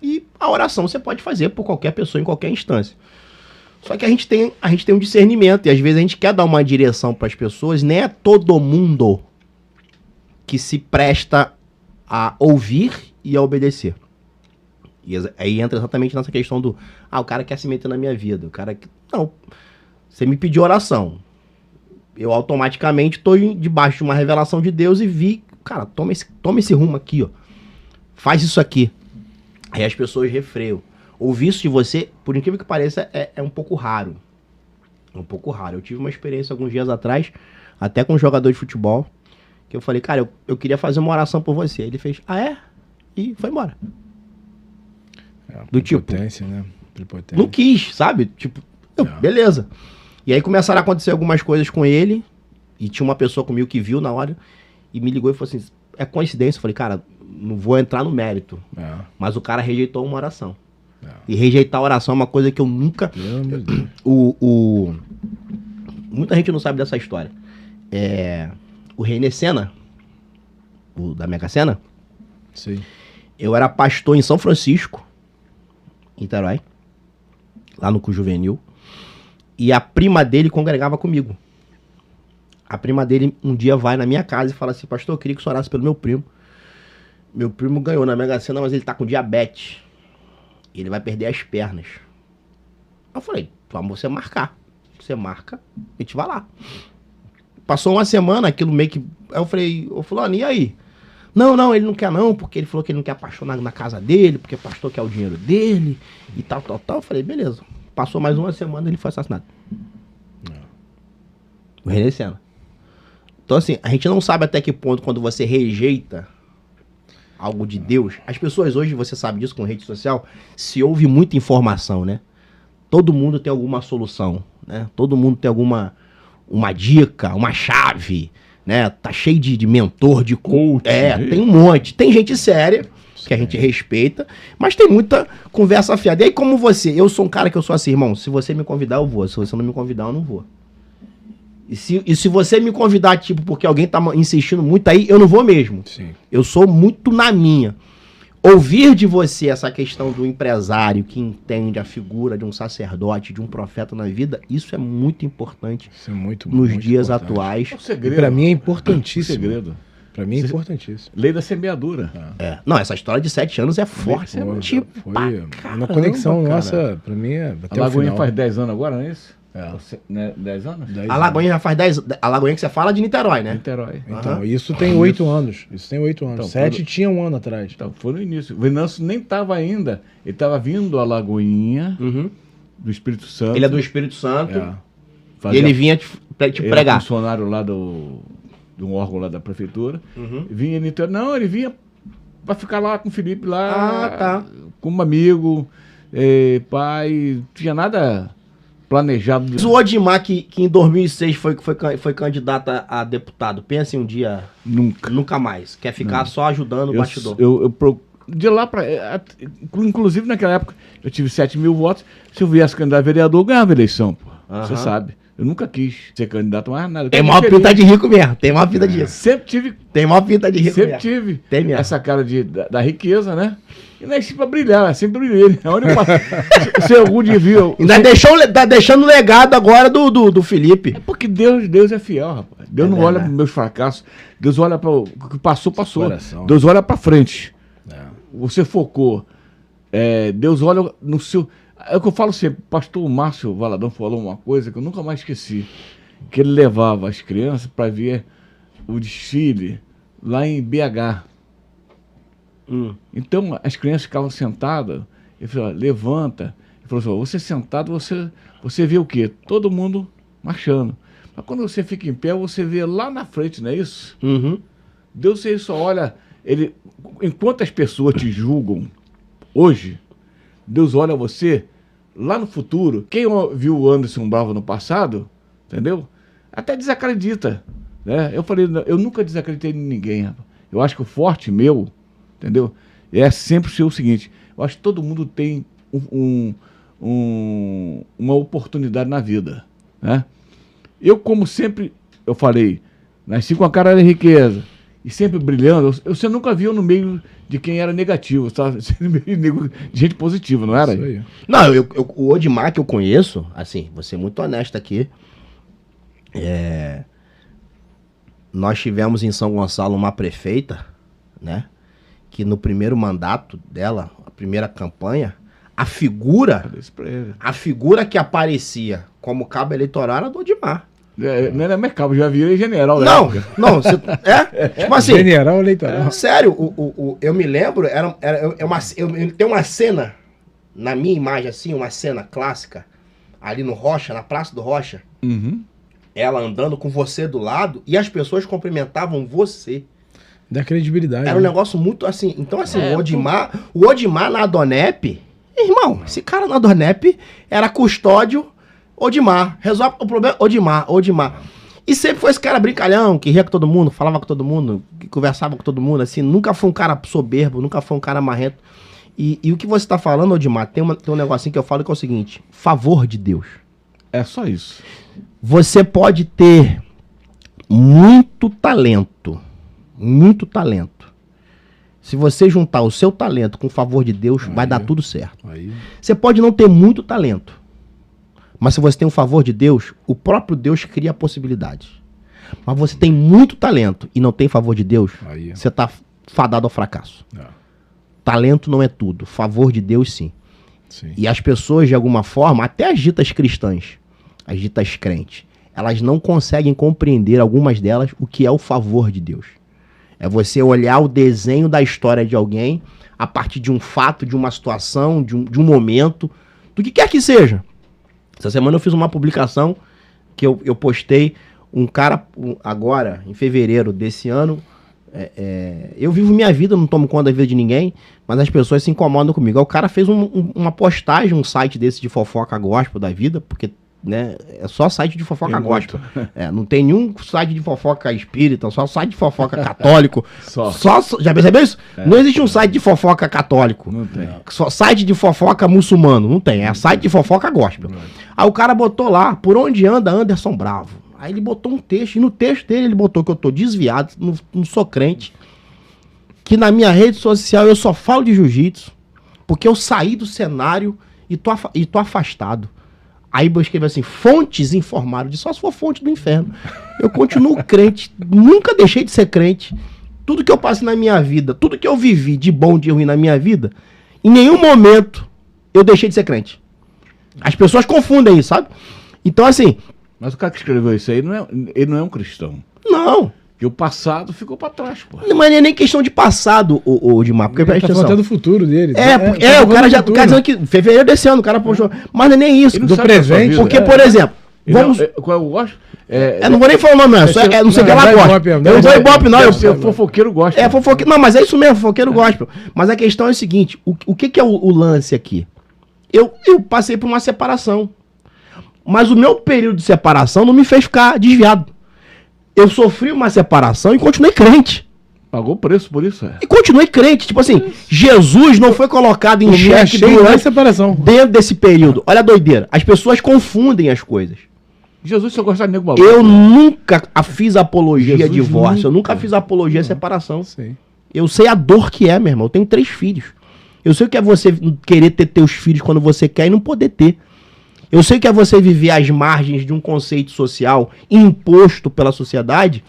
E a oração você pode fazer por qualquer pessoa em qualquer instância. Só que a gente tem um discernimento e às vezes a gente quer dar uma direção para as pessoas, nem é todo mundo que se presta a ouvir e a obedecer. E aí entra exatamente nessa questão do o cara quer se meter na minha vida, o cara que... Não, você me pediu oração. Eu automaticamente estou debaixo de uma revelação de Deus e vi, cara, toma esse rumo aqui, ó. Faz isso aqui. Aí as pessoas refreiam. Ouvir isso de você, por incrível que pareça, é um pouco raro. É um pouco raro. Eu tive uma experiência alguns dias atrás, até com um jogador de futebol, que eu falei, cara, eu queria fazer uma oração por você. Ele fez, e foi embora. Do tipo... Prepotência, né? Prepotência. Não quis, sabe? Tipo, beleza. E aí começaram a acontecer algumas coisas com ele, e tinha uma pessoa comigo que viu na hora, e me ligou e falou assim, é coincidência? Eu falei, cara, não vou entrar no mérito. Mas o cara rejeitou uma oração. E rejeitar a oração é uma coisa que eu nunca... Muita gente não sabe dessa história. O René Senna, o da Mega Sena, sim. Eu era pastor em São Francisco, em Niterói, lá no Juvenil, e a prima dele congregava comigo. A prima dele um dia vai na minha casa e fala assim, pastor, eu queria que você orasse pelo meu primo. Meu primo ganhou na Mega Sena, mas ele tá com diabetes. E ele vai perder as pernas. Eu falei, vamos você marcar. Você marca, a gente vai lá. Passou uma semana, aquilo meio que... Aí eu falei, ô fulano, e aí? Não, ele não quer não, porque ele falou que ele não quer apaixonar na casa dele, porque o pastor quer o dinheiro dele, e tal. Eu falei, beleza. Passou mais uma semana, ele foi assassinado. O René Senna. Então assim, a gente não sabe até que ponto, quando você rejeita algo de Deus, as pessoas hoje, você sabe disso com rede social, se ouve muita informação, né? Todo mundo tem alguma solução, né? Todo mundo tem uma dica, uma chave, né? Tá cheio de mentor, de Coach, tem um monte. Tem gente séria, que a gente respeita, mas tem muita conversa fiada. E aí, como você, eu sou um cara que eu sou assim, irmão, se você me convidar, eu vou. Se você não me convidar, eu não vou. E se você me convidar, tipo, porque alguém tá insistindo muito aí, eu não vou mesmo. Sim. Eu sou muito na minha. Ouvir de você essa questão do empresário que entende a figura de um sacerdote, de um profeta na vida, isso é muito importante Isso é muito nos muito dias importante. atuais. É o E segredo. pra mim é O importantíssimo. segredo. Pra mim é importantíssimo. Lei da semeadura. É. Não, essa história de 7 anos é forte. Foi, Tipo, foi caramba, uma conexão cara. nossa, pra mim, A até o Lagoinha final. faz 10 anos agora, não é isso? É. Né? 10 anos? 10 A Lagoinha já faz 10. A Lagoinha que você fala é de Niterói, né? Niterói. Então, Aham. isso tem 8 anos. Isso tem 8 anos. Então, 7 quando- tinha um ano atrás. Então, foi no início. O Venâncio nem estava ainda. Ele estava vindo a Lagoinha Uhum. do Espírito Santo. Ele é do Espírito Santo. É. E fazia- ele vinha te ele era pregar. funcionário lá de um órgão lá da prefeitura. Uhum. Vinha em Niterói. Não, ele vinha para ficar lá com o Felipe lá. Ah, tá. Como amigo, pai. Não tinha nada planejado. Mas o Odimar, que em 2006 foi candidato a deputado, pensa em um dia, Nunca. nunca mais. Quer ficar só ajudando o bastidor. De lá para. Inclusive naquela época eu tive 7 mil votos. Se eu viesse candidato a vereador, eu ganhava a eleição, pô. Você Aham. sabe. Eu nunca quis ser candidato mais nada. Tem maior pinta de rico mesmo. Tem maior pinta de rico. Sempre tive, Tem maior pinta de rico sempre mesmo. tive Tem mesmo. essa cara da riqueza, né? E nasci pra brilhar, sempre brilhei. Onde eu passo, se algum dia viu. Ainda tá deixando o legado agora do Felipe. É porque Deus é fiel, rapaz. Deus não olha verdade. para meus fracassos. Deus olha para o que passou. Coração. Deus olha para frente. É. Você focou. Deus olha no seu. É o que eu falo sempre. Pastor Márcio Valadão falou uma coisa que eu nunca mais esqueci. Que ele levava as crianças para ver o desfile lá em BH. Então as crianças ficavam sentadas. Ele falou: levanta. Ele falou assim: você sentado, você vê o quê? Todo mundo marchando. Mas quando você fica em pé, você vê lá na frente, não é isso? Uhum. Deus ele só olha. Enquanto as pessoas te julgam hoje, Deus olha você lá no futuro. Quem viu o Anderson Bravo no passado, entendeu? Até desacredita. Né? Eu falei, eu nunca desacreditei em ninguém, rapaz. Eu acho que o forte meu, entendeu? É sempre ser o seguinte: eu acho que todo mundo tem uma oportunidade na vida. Né? Eu, como sempre, eu falei, nasci com a cara da riqueza e sempre brilhando. Você nunca viu no meio de quem era negativo, sabe? No meio de gente positiva, não era? Isso aí. Não, o Odimar que eu conheço, assim, vou ser muito honesto aqui. Nós tivemos em São Gonçalo uma prefeita, né? Que no primeiro mandato dela, a primeira campanha, a figura Falei isso pra ele. que aparecia como cabo eleitoral era do Odimar. Não era mais cabo, já virei general. na Não, época. não, tipo assim, General eleitoral. sério, eu me lembro, tem uma cena, na minha imagem assim, uma cena clássica, ali no Rocha, na Praça do Rocha, Uhum. ela andando com você do lado e as pessoas cumprimentavam você. Dá credibilidade. Era um né? negócio muito assim. Então, assim, o Odimar na Adonep, irmão, esse cara na Adonep era custódio Odimar. Resolve o problema, Odimar. E sempre foi esse cara brincalhão, que ria com todo mundo, falava com todo mundo, que conversava com todo mundo, assim. Nunca foi um cara soberbo, nunca foi um cara marrento. E o que você tá falando, Odimar, tem um negocinho que eu falo que é o seguinte: favor de Deus. É só isso. Você pode ter muito talento. Se você juntar o seu talento com o favor de Deus, vai dar tudo certo. Aí, Você pode não ter muito talento, mas se você tem o favor de Deus, o próprio Deus cria possibilidades. Mas você tem muito talento e não tem favor de Deus, aí. você está fadado ao fracasso. É, Talento não é tudo, favor de Deus sim. sim. E as pessoas, de alguma forma, até as ditas cristãs, as ditas crentes, elas não conseguem compreender, algumas delas, o que é o favor de Deus. É você olhar o desenho da história de alguém a partir de um fato, de uma situação, de um momento, do que quer que seja. Essa semana eu fiz uma publicação que eu postei, um cara, agora, em fevereiro desse ano, eu vivo minha vida, não tomo conta da vida de ninguém, mas as pessoas se incomodam comigo. Aí o cara fez uma postagem, um site desse de fofoca gospel da vida, porque né? É só site de fofoca Tem gospel. Não tem nenhum site de fofoca espírita, só site de fofoca católico. Só. Já percebeu isso? Não existe um site de fofoca católico. Não tem. Só site de fofoca muçulmano. Não tem. É site de fofoca gospel. Aí o cara botou lá, por onde anda Anderson Bravo. Aí ele botou um texto, e no texto dele ele botou que eu tô desviado, não sou crente, que na minha rede social eu só falo de jiu-jitsu, porque eu saí do cenário e tô afastado. Aí eu escrevi assim, fontes informaram, de só se for fonte do inferno. Eu continuo crente, nunca deixei de ser crente. Tudo que eu passei na minha vida, tudo que eu vivi de bom, de ruim na minha vida, em nenhum momento eu deixei de ser crente. As pessoas confundem isso, sabe? Então assim... Mas o cara que escreveu isso aí, ele não é um cristão. Não. Porque o passado ficou pra trás, pô. Mas não é nem questão de passado, o Dimar, porque presta Tá falando atenção. do futuro dele. O cara já tá dizendo que fevereiro desse ano, o cara postou. Mas não é nem isso. Ele não Do sabe da sua presente, vida. Porque, por exemplo, vamos... Qual eu gosto? não vou nem falar o nome, não. Não sei o que ela gosta. Eu não dou ibope, não. Eu fofoqueiro gosta. Fofoqueiro. Não, mas é isso mesmo, fofoqueiro gospel. Mas a questão é o seguinte: o que é o lance aqui? Eu passei por uma separação. Mas o meu período de separação não me fez ficar desviado. Eu sofri uma separação e continuei crente. Pagou preço por isso, E continuei crente. Tipo assim, Jesus não foi colocado em xeque durante a separação. dentro desse período. Olha a doideira. As pessoas confundem as coisas. Jesus só gostava de nego maluco. Eu nunca fiz apologia a Jesus divórcio. Eu nunca. nunca fiz apologia a separação. Sim. Eu sei a dor que é, meu irmão. Eu tenho 3 filhos. Eu sei o que é você querer ter teus filhos quando você quer e não poder ter. Eu sei que é você viver às margens de um conceito social imposto pela sociedade,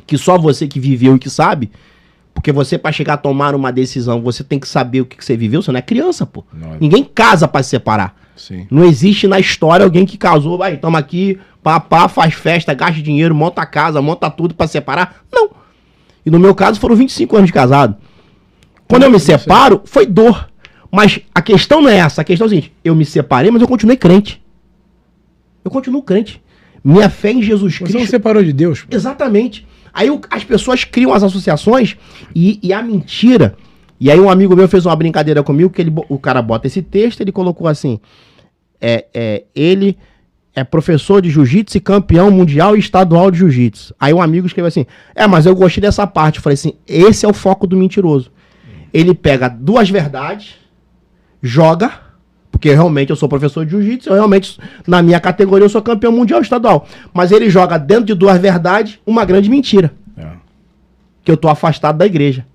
que só você que viveu e que sabe, porque você, para chegar a tomar uma decisão, você tem que saber o que você viveu, você não é criança, pô. Não. Ninguém casa para se separar. Sim. Não existe na história alguém que casou, vai, toma aqui, papá, faz festa, gasta dinheiro, monta a casa, monta tudo para separar. Não. E no meu caso foram 25 anos de casado. Quando eu me separo, foi dor. Mas a questão não é essa. A questão é a seguinte: eu me separei, mas eu continuei crente. Eu continuo crente. Minha fé em Jesus Cristo... Você não separou de Deus? Pô. Exatamente. Aí as pessoas criam as associações e a mentira... E aí um amigo meu fez uma brincadeira comigo, que o cara bota esse texto, ele colocou assim... ele é professor de jiu-jitsu e campeão mundial e estadual de jiu-jitsu. Aí um amigo escreveu assim... mas eu gostei dessa parte. Eu falei assim, esse é o foco do mentiroso. Ele pega 2 verdades... joga, porque realmente eu sou professor de jiu-jitsu, eu realmente, na minha categoria, eu sou campeão mundial estadual. Mas ele joga dentro de 2 verdades uma grande mentira. Que eu tô afastado da igreja.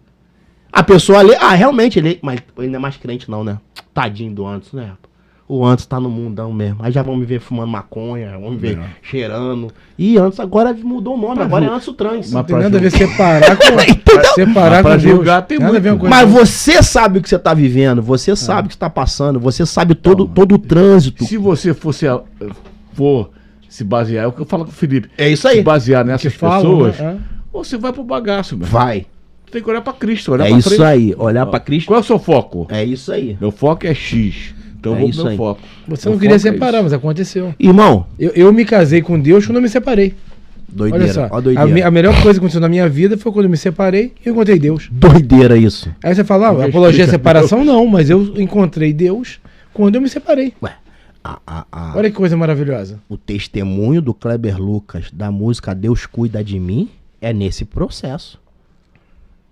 A pessoa lê, realmente, mas ele não é mais crente não, né? Tadinho do Anderson, né? O Anderson tá no mundão mesmo. Aí já vão me ver fumando maconha, vão me ver cheirando. E Anderson agora mudou o nome, agora é Anderson Trans. Não tem nada a ver separar com... separar com julgar Deus. tem Nada a ver uma coisa Mas com outra. você sabe o que você tá vivendo, você sabe o que você tá passando, você sabe todo o trânsito. Se você for se basear, é o que eu falo com o Felipe. É isso aí. Se basear nessas Que falam, pessoas, né? você vai pro bagaço, meu. Vai. Tem que olhar pra Cristo, olhar É pra isso frente. aí, olhar pra Cristo. Qual é o seu foco? É isso aí. Meu foco é X. Então eu É vou isso pro meu aí. foco. Você Meu não queria foco é separar, isso. mas aconteceu. Irmão, Eu me casei com Deus quando eu me separei. doideira, Olha só, ó doideira. a melhor coisa que aconteceu na minha vida foi quando eu me separei e eu encontrei Deus. Doideira isso. Aí você fala, Não apologia à explica, separação não, mas eu encontrei Deus quando eu me separei. Ué, Olha que coisa maravilhosa. o testemunho do Kleber Lucas da música Deus Cuida de Mim é nesse processo.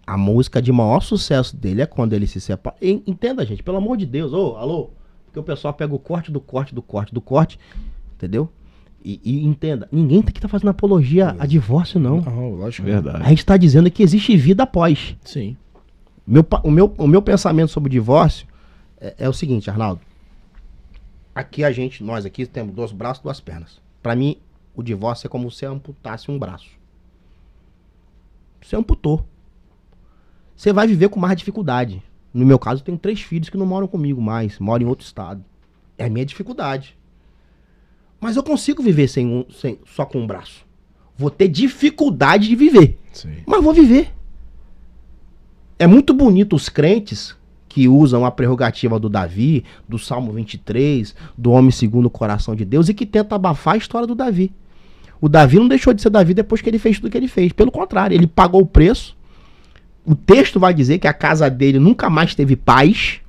A música de maior sucesso dele é quando ele se separa. Entenda, gente, pelo amor de Deus. Alô? Porque o pessoal pega o corte do corte, entendeu? E entenda, ninguém tem que estar fazendo apologia a divórcio, não. Não, lógico. Verdade. A gente está dizendo que existe vida após. Sim. O meu pensamento sobre o divórcio é o seguinte, Arnaldo. Aqui nós aqui temos 2 braços, 2 pernas. Pra mim, o divórcio é como se amputasse um braço. Você amputou. Você vai viver com mais dificuldade. No meu caso, eu tenho 3 filhos que não moram comigo mais, moram em outro estado. É a minha dificuldade. Mas eu consigo viver só com um braço. Vou ter dificuldade de viver. Sim. Mas vou viver. É muito bonito os crentes que usam a prerrogativa do Davi, do Salmo 23, do homem segundo o coração de Deus e que tentam abafar a história do Davi. O Davi não deixou de ser Davi depois que ele fez tudo que ele fez. Pelo contrário, ele pagou o preço. O texto vai dizer que a casa dele nunca mais teve paz.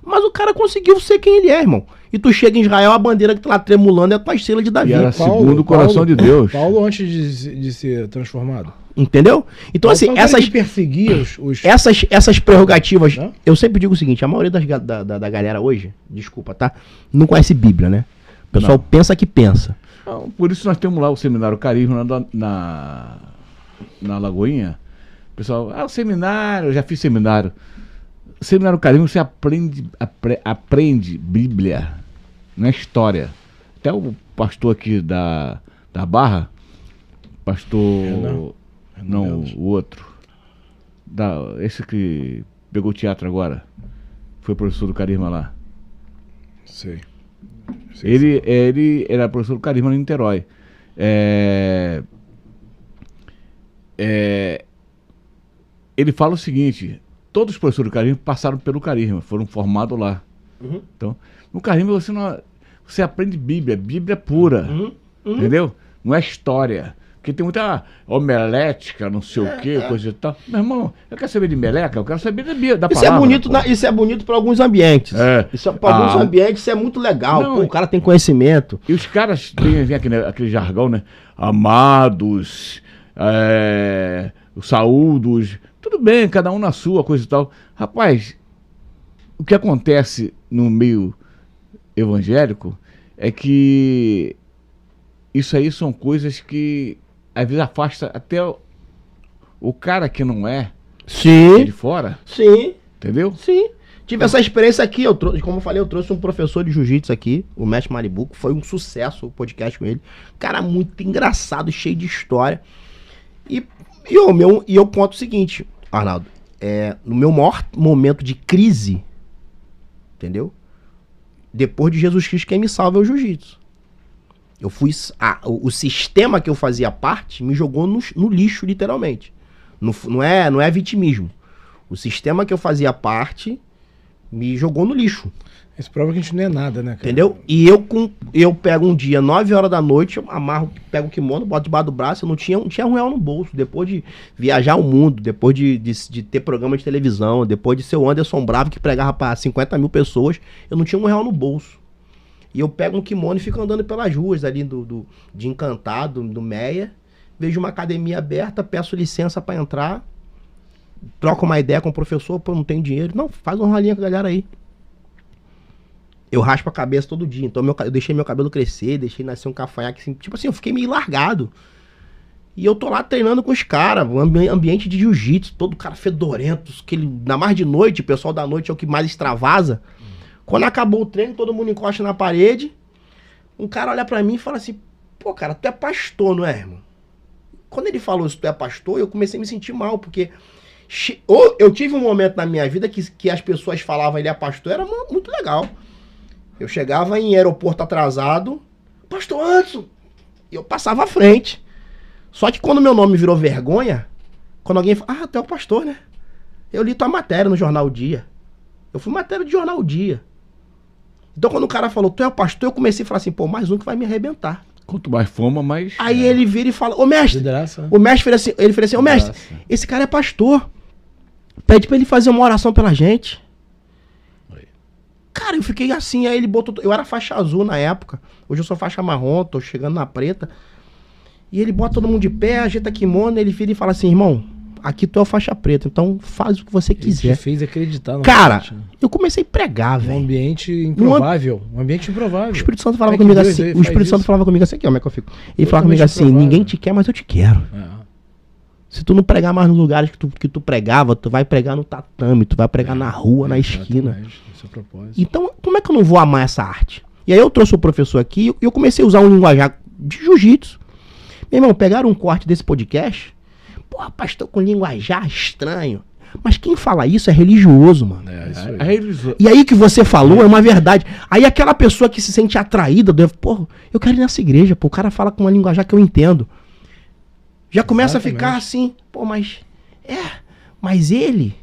Mas o cara conseguiu ser quem ele é, irmão. E tu chega em Israel, a bandeira que tá lá tremulando é a tua estrela de Davi. E era segundo o coração de Deus. Paulo antes de ser transformado. Entendeu? Então, assim, essas... perseguia Essas prerrogativas... Não? Eu sempre digo o seguinte, a maioria da galera hoje, desculpa, tá? Não conhece Bíblia, né? O pessoal pensa que pensa. Então, por isso nós temos lá o Seminário Carisma na Lagoinha. O pessoal, o seminário, eu já fiz seminário. Seminário Carisma, você aprende Bíblia, não é história. Até o pastor aqui da Barra, pastor... Não, o outro. Esse que pegou o teatro agora. Foi professor do Carisma lá. Sei. Ele era professor do Carisma no Niterói. Ele fala o seguinte: todos os professores do Carisma passaram pelo Carisma, foram formados lá. Uhum. Então, no Carisma você aprende Bíblia pura. Entendeu? Não é história. Porque tem muita homelética, não sei o quê, coisa e tal. Meu irmão, eu quero saber de meleca, eu quero saber da palavra. Isso é bonito para alguns ambientes. Para alguns ambientes isso é muito legal. Não, pô, o cara tem conhecimento. E os caras têm aquele jargão, né? Amados, saúdos. Tudo bem, cada um na sua, coisa e tal. Rapaz, o que acontece no meio evangélico é que isso aí são coisas que às vezes afasta até o cara que não é de fora. Sim. Entendeu? Sim. Tive essa experiência aqui, como eu falei, eu trouxe um professor de jiu-jitsu aqui, o Mestre Maribuco, foi um sucesso o podcast com ele. Cara muito engraçado, cheio de história. E eu conto o seguinte, Arnaldo, no meu maior momento de crise, entendeu? Depois de Jesus Cristo, quem me salva é o jiu-jitsu. Eu fui. O sistema que eu fazia parte me jogou no lixo, literalmente. Não é vitimismo. O sistema que eu fazia parte me jogou no lixo. Isso prova que a gente não é nada, né, cara? Entendeu? E eu pego um dia, 9 horas da noite, eu amarro, pego o kimono, boto debaixo do braço, eu não tinha R$1 no bolso. Depois de viajar o mundo, depois de ter programa de televisão, depois de ser o Anderson Bravo que pregava para 50 mil pessoas, eu não tinha R$1 no bolso. E eu pego um kimono e fico andando pelas ruas ali de Encantado, do Meia. Vejo uma academia aberta, peço licença para entrar. Troco uma ideia com o professor, pô, não tenho dinheiro. Não, faz uma rolinha com a galera aí. Eu raspo a cabeça todo dia. Então eu deixei meu cabelo crescer, deixei nascer um cafanhaque assim. Tipo assim, eu fiquei meio largado. E eu tô lá treinando com os caras, um ambiente de jiu-jitsu, todo cara fedorento. Na mais de noite, o pessoal da noite é o que mais extravasa. Quando acabou o treino, todo mundo encosta na parede. Um cara olha pra mim e fala assim: pô, cara, tu é pastor, não é, irmão? Quando ele falou isso, tu é pastor, eu comecei a me sentir mal, porque eu tive um momento na minha vida que as pessoas falavam ele é pastor, era muito legal. Eu chegava em aeroporto atrasado, pastor Anderson, e eu passava à frente. Só que quando meu nome virou vergonha, quando alguém fala, tu é o pastor, né? Eu li tua matéria no Jornal O Dia. Eu fui matéria de Jornal O Dia. Então quando o cara falou, tu é o pastor, eu comecei a falar assim, pô, mais um que vai me arrebentar. Quanto mais foma, mais... Aí ele vira e fala, ô mestre, Liderança, né? o mestre fez assim, ô mestre, esse cara é pastor. Pede pra ele fazer uma oração pela gente. Oi. Cara, eu fiquei assim, aí ele botou, eu era faixa azul na época, hoje eu sou faixa marrom, tô chegando na preta. E ele bota todo mundo de pé, ajeita kimono, ele vira e fala assim, irmão, aqui tu é o faixa preta, então faz o que você quiser. Ele te fez acreditar no cara, ambiente, né? eu comecei a pregar, velho. Um ambiente improvável. Um ambiente improvável. O Espírito Santo falava comigo assim. O Espírito Santo falava comigo assim, aqui, ó, como é que eu fico? Ele falava comigo assim, ninguém te quer, mas eu te quero. Se tu não pregar mais nos lugares que tu pregava, tu vai pregar no tatame, tu vai pregar na rua, na esquina. Esse é o propósito. Então, como é que eu não vou amar essa arte? E aí eu trouxe o professor aqui e eu comecei a usar um linguajar de jiu-jitsu. Meu irmão, pegaram um corte desse podcast. Porra, pastor com linguajar estranho. Mas quem fala isso é religioso, mano. Isso aí. E aí que você falou é uma verdade. Aí aquela pessoa que se sente atraída, porra, eu quero ir nessa igreja, pô, o cara fala com uma linguajar que eu entendo. Já começa a ficar assim, pô, mas ele,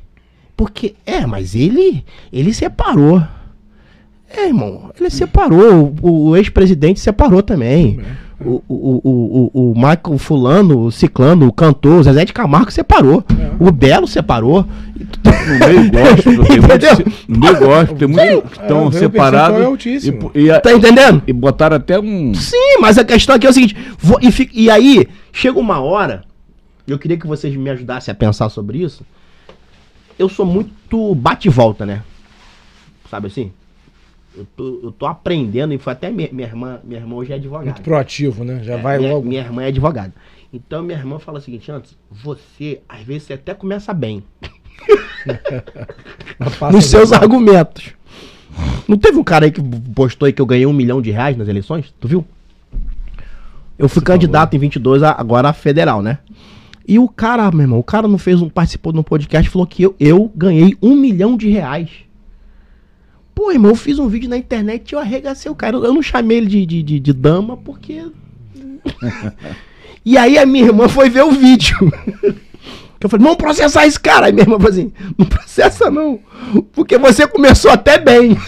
mas ele separou. Irmão, ele separou, o ex-presidente separou também. o Michael Fulano, o Ciclano, o cantor, o Zezé de Camargo separou. O Belo separou. No meio gospel, no meio gospel, tem muitos que estão separados. Tá entendendo? E botaram até um... Sim, mas a questão aqui é o seguinte, e aí, chega uma hora, eu queria que vocês me ajudassem a pensar sobre isso. Eu sou muito bate e volta, né? Sabe assim? Eu tô aprendendo, e foi até minha irmã hoje é advogada. Muito proativo, né? Já vai logo. Minha irmã é advogada. Então minha irmã fala o seguinte, antes, às vezes você até começa bem. Nos seus argumentos. Não teve um cara aí que postou aí que eu ganhei R$1 milhão nas eleições? Tu viu? Eu fui candidato em 22, agora a federal, né? E o cara, meu irmão, participou de um podcast e falou que eu ganhei R$1 milhão. Pô, irmão, eu fiz um vídeo na internet e eu arregacei o cara. Eu não chamei ele de dama porque... E aí a minha irmã foi ver o vídeo. Eu falei, vamos processar esse cara. Aí minha irmã falou assim, não processa não, porque você começou até bem.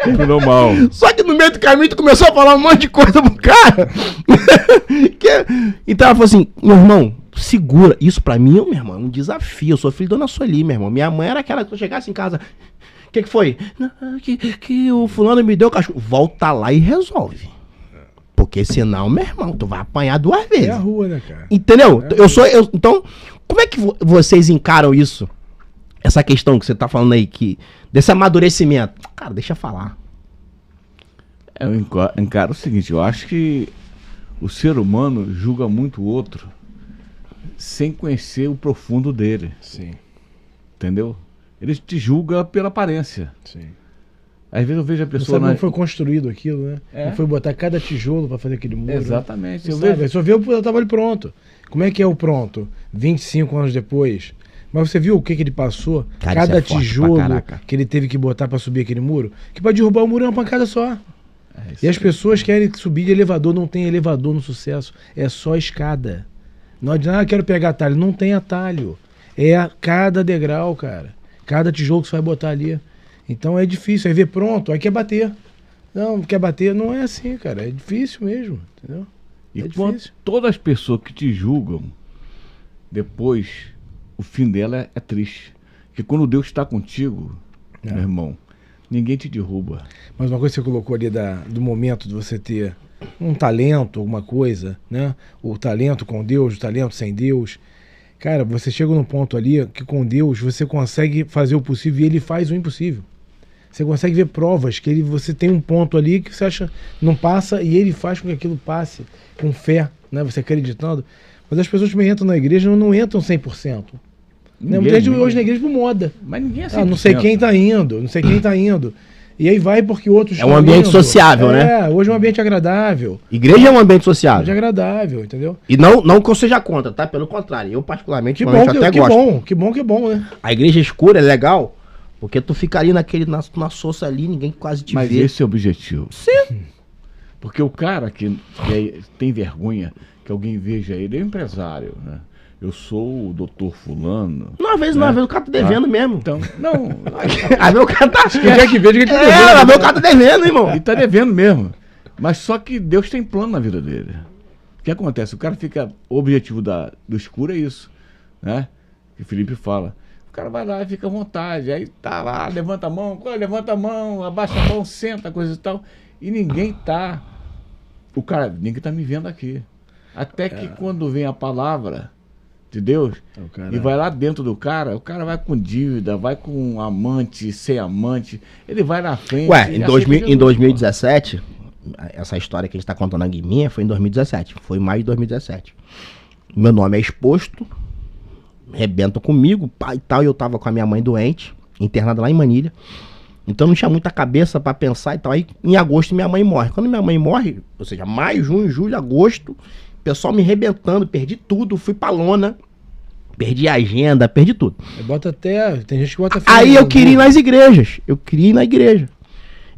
Tudo mal. Só que no meio do caminho tu começou a falar um monte de coisa pro cara. Então ela falou assim, meu irmão, segura. Isso pra mim, meu irmão, é um desafio. Eu sou filho da Dona Sueli, meu irmão. Minha mãe era aquela que eu chegasse em casa... O que foi? Que o fulano me deu cachorro. Volta lá e resolve. Porque senão, meu irmão, tu vai apanhar 2 vezes. É a rua, né, cara? Entendeu? Então, como é que vocês encaram isso? Essa questão que você tá falando aí, desse amadurecimento. Cara, deixa eu falar. Eu encaro o seguinte, eu acho que o ser humano julga muito o outro sem conhecer o profundo dele. Sim. Entendeu? Ele te julga pela aparência. Sim. Às vezes eu vejo a pessoa... Não sabe como foi construído aquilo, né? É. Foi botar cada tijolo pra fazer aquele muro. Exatamente. Né? Eu só vi o trabalho pronto. Como é que é o pronto? 25 anos depois. Mas você viu o que ele passou? Cara, cada é tijolo que ele teve que botar pra subir aquele muro? Que pra derrubar o muro é uma pancada só. E as pessoas querem subir de elevador. Não tem elevador no sucesso. É só escada. Não adianta, quero pegar atalho. Não tem atalho. É cada degrau, cara. Cada tijolo que você vai botar ali. Então é difícil. Aí vê pronto, aí quer bater. Não, quer bater. Não é assim, cara. É difícil mesmo. Entendeu? E quando todas as pessoas que te julgam, depois, o fim dela é triste. Porque quando Deus está contigo, meu irmão, ninguém te derruba. Mas uma coisa que você colocou ali do momento de você ter um talento, alguma coisa, né? O talento com Deus, o talento sem Deus. Cara, você chega num ponto ali que com Deus você consegue fazer o possível e Ele faz o impossível. Você consegue ver provas que você tem um ponto ali que você acha não passa e Ele faz com que aquilo passe com fé, né? Você acreditando. Mas as pessoas que entram na igreja não entram 100%. Muita gente hoje na igreja por moda. Mas ninguém é 100%. Não sei quem tá indo, E aí vai porque outros é um ambiente sociável, né? É, hoje é um ambiente agradável. Igreja é um ambiente sociável. Ambiente agradável, entendeu? E não que eu seja contra, tá? Pelo contrário, eu particularmente até gosto. Que bom, né? A igreja escura é legal, porque tu fica ali na soça ali, ninguém quase te vê. Mas esse é o objetivo. Sim. Porque o cara que tem vergonha que alguém veja ele, é empresário, né? Eu sou o doutor fulano. Às vezes o cara tá devendo mesmo. Então, não. Às vezes o cara tá... Quem quer que veja que ele tá devendo. Às vezes o cara tá devendo, irmão. Ele tá devendo mesmo. Mas só que Deus tem plano na vida dele. O que acontece? O cara fica... O objetivo do escuro é isso, né? Que o Felipe fala. O cara vai lá e fica à vontade. Aí tá lá, levanta a mão, abaixa a mão, senta, coisa e tal. E ninguém tá... ninguém tá me vendo aqui. Até que quando vem a palavra... de Deus, e vai lá dentro do cara, o cara vai com dívida, vai com amante, sem amante, ele vai na frente. Ué, em 2017, essa história que a gente tá contando aqui minha foi em 2017, foi em maio de 2017. Meu nome é exposto, rebenta comigo, pai e tal, e eu tava com a minha mãe doente, internada lá em Manilha, então não tinha muita cabeça pra pensar e tal. Aí em agosto minha mãe morre. Quando minha mãe morre, ou seja, maio, junho, julho, agosto, pessoal me arrebentando, perdi tudo, fui pra lona, perdi a agenda, perdi tudo. Tem gente que bota... Aí eu queria ir nas igrejas,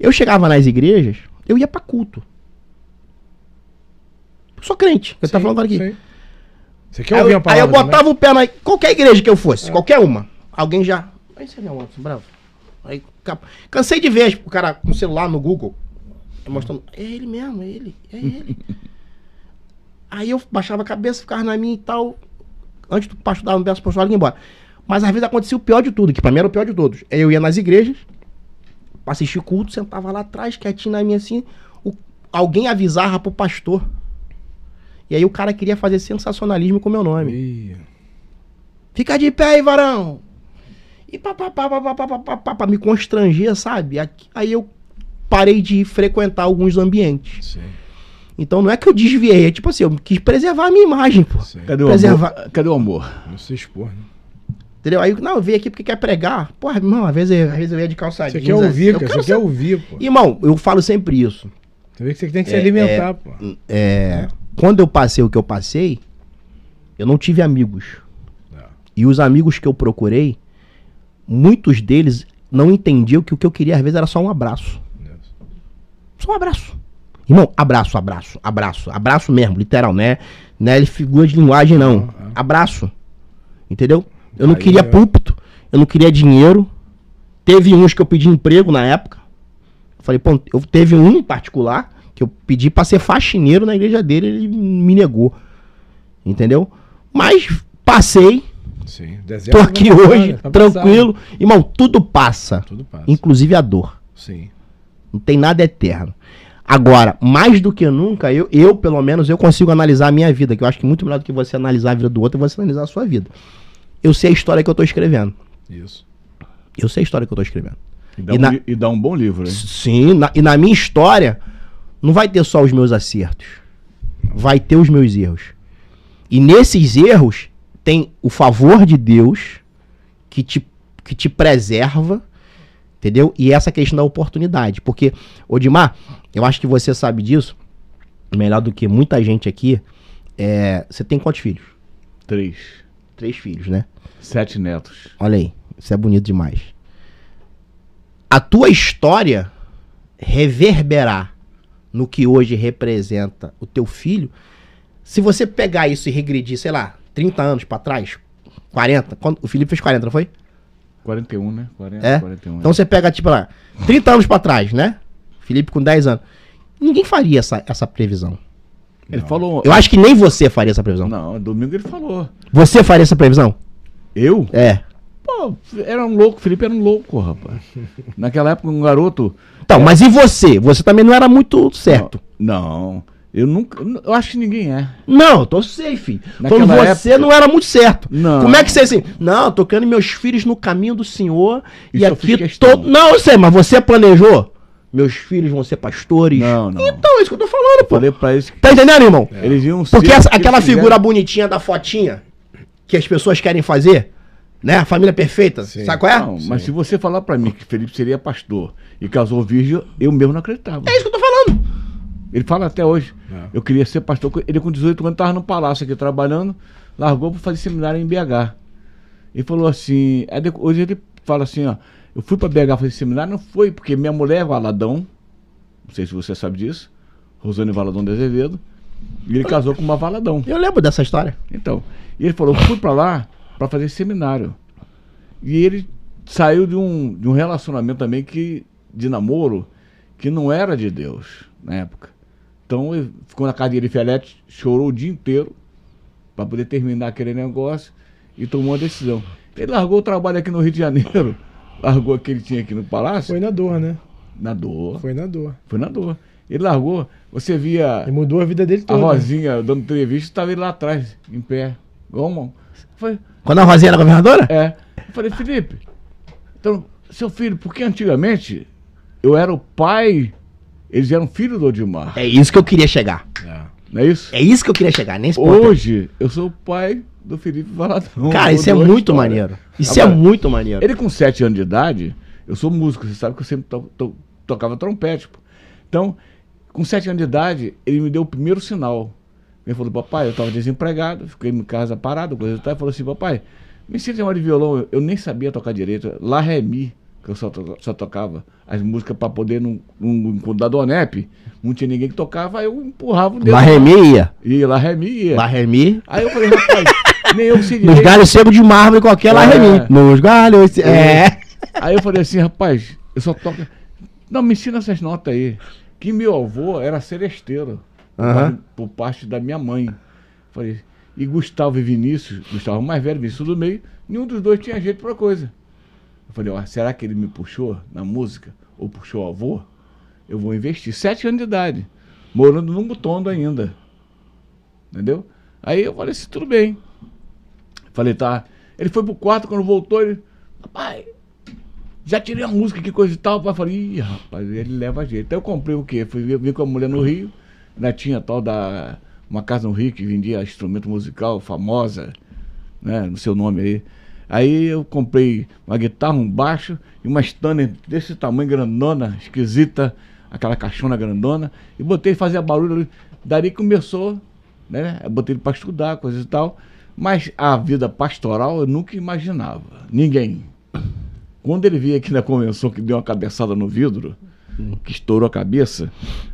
eu chegava nas igrejas, eu ia pra culto. Eu sou crente, eu tava falando agora aqui. Sim. Você quer ouvir a palavra? Aí eu botava o pé na... Qualquer igreja que eu fosse, qualquer uma, alguém já... Aí você não, bravo. Aí, cansei de ver o cara com o celular no Google, mostrando, é ele mesmo, é ele. Aí eu baixava a cabeça, ficava na minha e tal. Antes do pastor dar um verso apostólico e ir embora. Mas às vezes acontecia o pior de tudo, que pra mim era o pior de todos. Eu ia nas igrejas, pra assistir culto, sentava lá atrás, quietinho na minha assim, alguém avisava pro pastor. E aí o cara queria fazer sensacionalismo com o meu nome. Ih, Fica de pé aí, varão! E pra me constranger, sabe? Aí eu parei de frequentar alguns ambientes. sim, Então não é que eu desviei, é tipo assim, eu quis preservar a minha imagem, pô. sim. Cadê o Preservar- amor? Cadê o amor? Não se expor, né? Entendeu? Aí, não, eu vim aqui porque quer pregar. Porra, irmão, às vezes eu ia de calça Você jeans, quer ouvir, eu cara. quero Você quer ser- ouvir, pô. Irmão, eu falo sempre isso. Você vê que você tem que se alimentar, pô. Quando eu passei o que eu passei, eu não tive amigos. Não. E os amigos que eu procurei, muitos deles não entendiam que o que eu queria às vezes era só um abraço. Só um abraço. Irmão, abraço, abraço, abraço. Abraço mesmo, literal, né? Não é figura de linguagem, não. Abraço. Entendeu? Eu não Aí, queria púlpito, eu não queria dinheiro. Teve uns que eu pedi emprego na época. Eu falei, pô, teve um em particular que eu pedi pra ser faxineiro na igreja dele, ele me negou. Entendeu? Mas passei, Sim. tô Deserto aqui vai passar, hoje, né? Vai tranquilo. Irmão, tudo passa. passar. Tudo passa. Inclusive a dor. Sim. Não tem nada eterno. Agora, mais do que nunca, eu pelo menos, eu consigo analisar a minha vida, que eu acho que muito melhor do que você analisar a vida do outro é você analisar a sua vida. Eu sei a história que eu tô escrevendo. Isso. Eu sei a história que eu tô escrevendo. E dá um bom livro, hein? Sim, e na minha história, não vai ter só os meus acertos. Vai ter os meus erros. E nesses erros, tem o favor de Deus que te preserva, entendeu? E essa questão da oportunidade. Porque, Odimar, eu acho que você sabe disso, melhor do que muita gente aqui. Você tem quantos filhos? 3. 3 filhos, né? 7 netos. Olha aí, isso é bonito demais. A tua história reverberar no que hoje representa o teu filho, se você pegar isso e regredir, sei lá, 30 anos pra trás, 40, o Felipe fez 40, não foi? 41, né? 40, É? 41. Então você pega, tipo lá, 30 anos pra trás, né? Felipe com 10 anos. Ninguém faria essa previsão. Ele falou... Eu acho que nem você faria essa previsão. Não, domingo ele falou. Você faria essa previsão? Eu? É. Pô, era um louco, Felipe era um louco, rapaz. Naquela época, um garoto... Então, mas e você? Você também não era muito certo. Não, eu nunca... Eu acho que ninguém é. Não, eu tô safe. Naquela Falando, você época- não era muito certo. Não. Como é que você assim? Não, tô criando meus filhos no caminho do Senhor. Isso e eu fiz aqui questão. Não, eu sei, mas você planejou? Meus filhos vão ser pastores? Não, não. Então, é isso que eu tô falando, pô. Falei pra eles que Tá entendendo, irmão? eles iam Porque ser o que aquela eles figura fizeram. bonitinha da fotinha que as pessoas querem fazer, né? A família perfeita, Sim. sabe qual é? Não, mas se você falar pra mim que Felipe seria pastor e casou virgem, eu mesmo não acreditava. É isso que eu tô falando. Ele fala até hoje. É. Eu queria ser pastor. Ele com 18 anos tava no palácio aqui trabalhando, largou pra fazer seminário em BH. Ele falou assim, hoje ele fala assim, ó, eu fui pra BH fazer seminário, não foi, porque minha mulher é Valadão, não sei se você sabe disso, Rosane Valadão de Azevedo, e ele casou com uma Valadão. Eu lembro dessa história. Então, e ele falou, eu fui pra lá pra fazer seminário. E ele saiu de um relacionamento também de namoro que não era de Deus na época. Então ele ficou na casa de Felete, chorou o dia inteiro pra poder terminar aquele negócio e tomou uma decisão. Ele largou o trabalho aqui no Rio de Janeiro, largou o que ele tinha aqui no Palácio, Foi na dor, né? na dor. Foi na dor. Foi na dor. Ele largou, você via E mudou a vida dele a toda. Rosinha dando entrevista, estava ele lá atrás, em pé. Igual um... Foi, Quando a Rosinha era governadora? é. Eu falei, Felipe, então, seu filho, porque antigamente eu era o pai, eles eram filhos do Odimar. É isso que eu queria chegar. É. Não é isso? É isso que eu queria chegar, nesse ponto. Hoje, eu sou o pai do Felipe Valadão. Cara, isso é Mudou a muito história. maneiro. Isso Agora, é muito maneiro. Ele com 7 anos de idade, eu sou músico, você sabe que eu sempre tocava trompete. Pô. Então, com 7 anos de idade, ele me deu o primeiro sinal. Ele falou, papai, eu estava desempregado, fiquei em casa parado, coisa e tal. Ele falou assim, papai, me ensina a chamar de violão. Eu nem sabia tocar direito. Lá, Ré, Mi, que eu só tocava as músicas para poder, num da Donep, não tinha ninguém que tocava, aí eu empurrava o dedo. La Remi ia. Ia, Lá, Ré, Mi, ia. La Remi. Aí eu falei, rapaz, nem eu sei Nos direito. galhos secos de mármore qualquer La Remi. Nos galhos... É. Aí eu falei assim, rapaz, eu só toco... Não, me ensina essas notas aí. Que meu avô era seresteiro. por parte da minha mãe. Falei, e Gustavo e Vinícius, Gustavo mais velho, Vinícius do meio, nenhum dos dois tinha jeito pra coisa. Eu falei, ó, será que ele me puxou na música? Ou puxou o avô? Eu vou investir. 7 anos de idade, morando no Mutondo ainda. Entendeu? Aí eu falei assim, tudo bem. Falei, tá. Ele foi pro quarto, quando voltou, ele... Papai, já tirei a música, que coisa e tal. Pai, falei, ih, rapaz, ele leva jeito. Então eu comprei o quê? Fui vir com a mulher no Rio, ainda tinha tal da... Uma casa no Rio que vendia instrumento musical famosa, né? No seu nome aí. Aí eu comprei uma guitarra, um baixo e uma Stanley desse tamanho, grandona, esquisita, aquela caixona grandona, e botei fazer barulho ali. Dali começou, né? Eu botei ele para estudar, coisa e tal. Mas a vida pastoral eu nunca imaginava. Ninguém. Quando ele veio aqui na convenção, que deu uma cabeçada no vidro, que estourou a cabeça,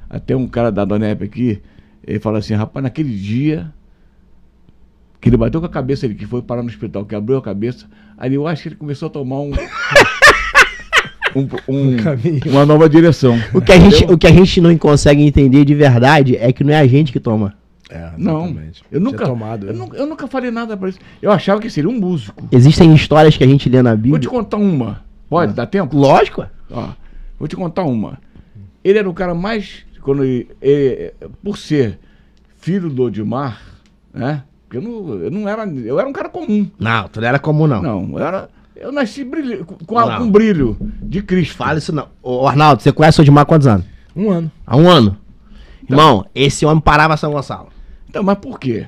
até um cara da Dona Epe aqui, ele falou assim, rapaz, naquele dia que ele bateu com a cabeça, ele que foi parar no hospital, que abriu a cabeça, aí eu acho que ele começou a tomar uma nova direção. O que a gente não consegue entender de verdade é que não é a gente que toma. Não, eu nunca falei nada pra isso. Eu achava que seria um músico. Existem histórias que a gente lê na Bíblia. Vou te contar uma. Pode, dá tempo? Lógico. Ó, vou te contar uma. Ele era o cara mais... por ser filho do Odimar, né? Eu era um cara comum. Não, tu não era comum, não. Não, eu nasci com brilho de Cristo. Fala isso não. Ô, Arnaldo, você conhece o Odimar há quantos anos? 1 ano. Há 1 ano. Então, irmão, esse homem parava São Gonçalo. Então, mas por quê?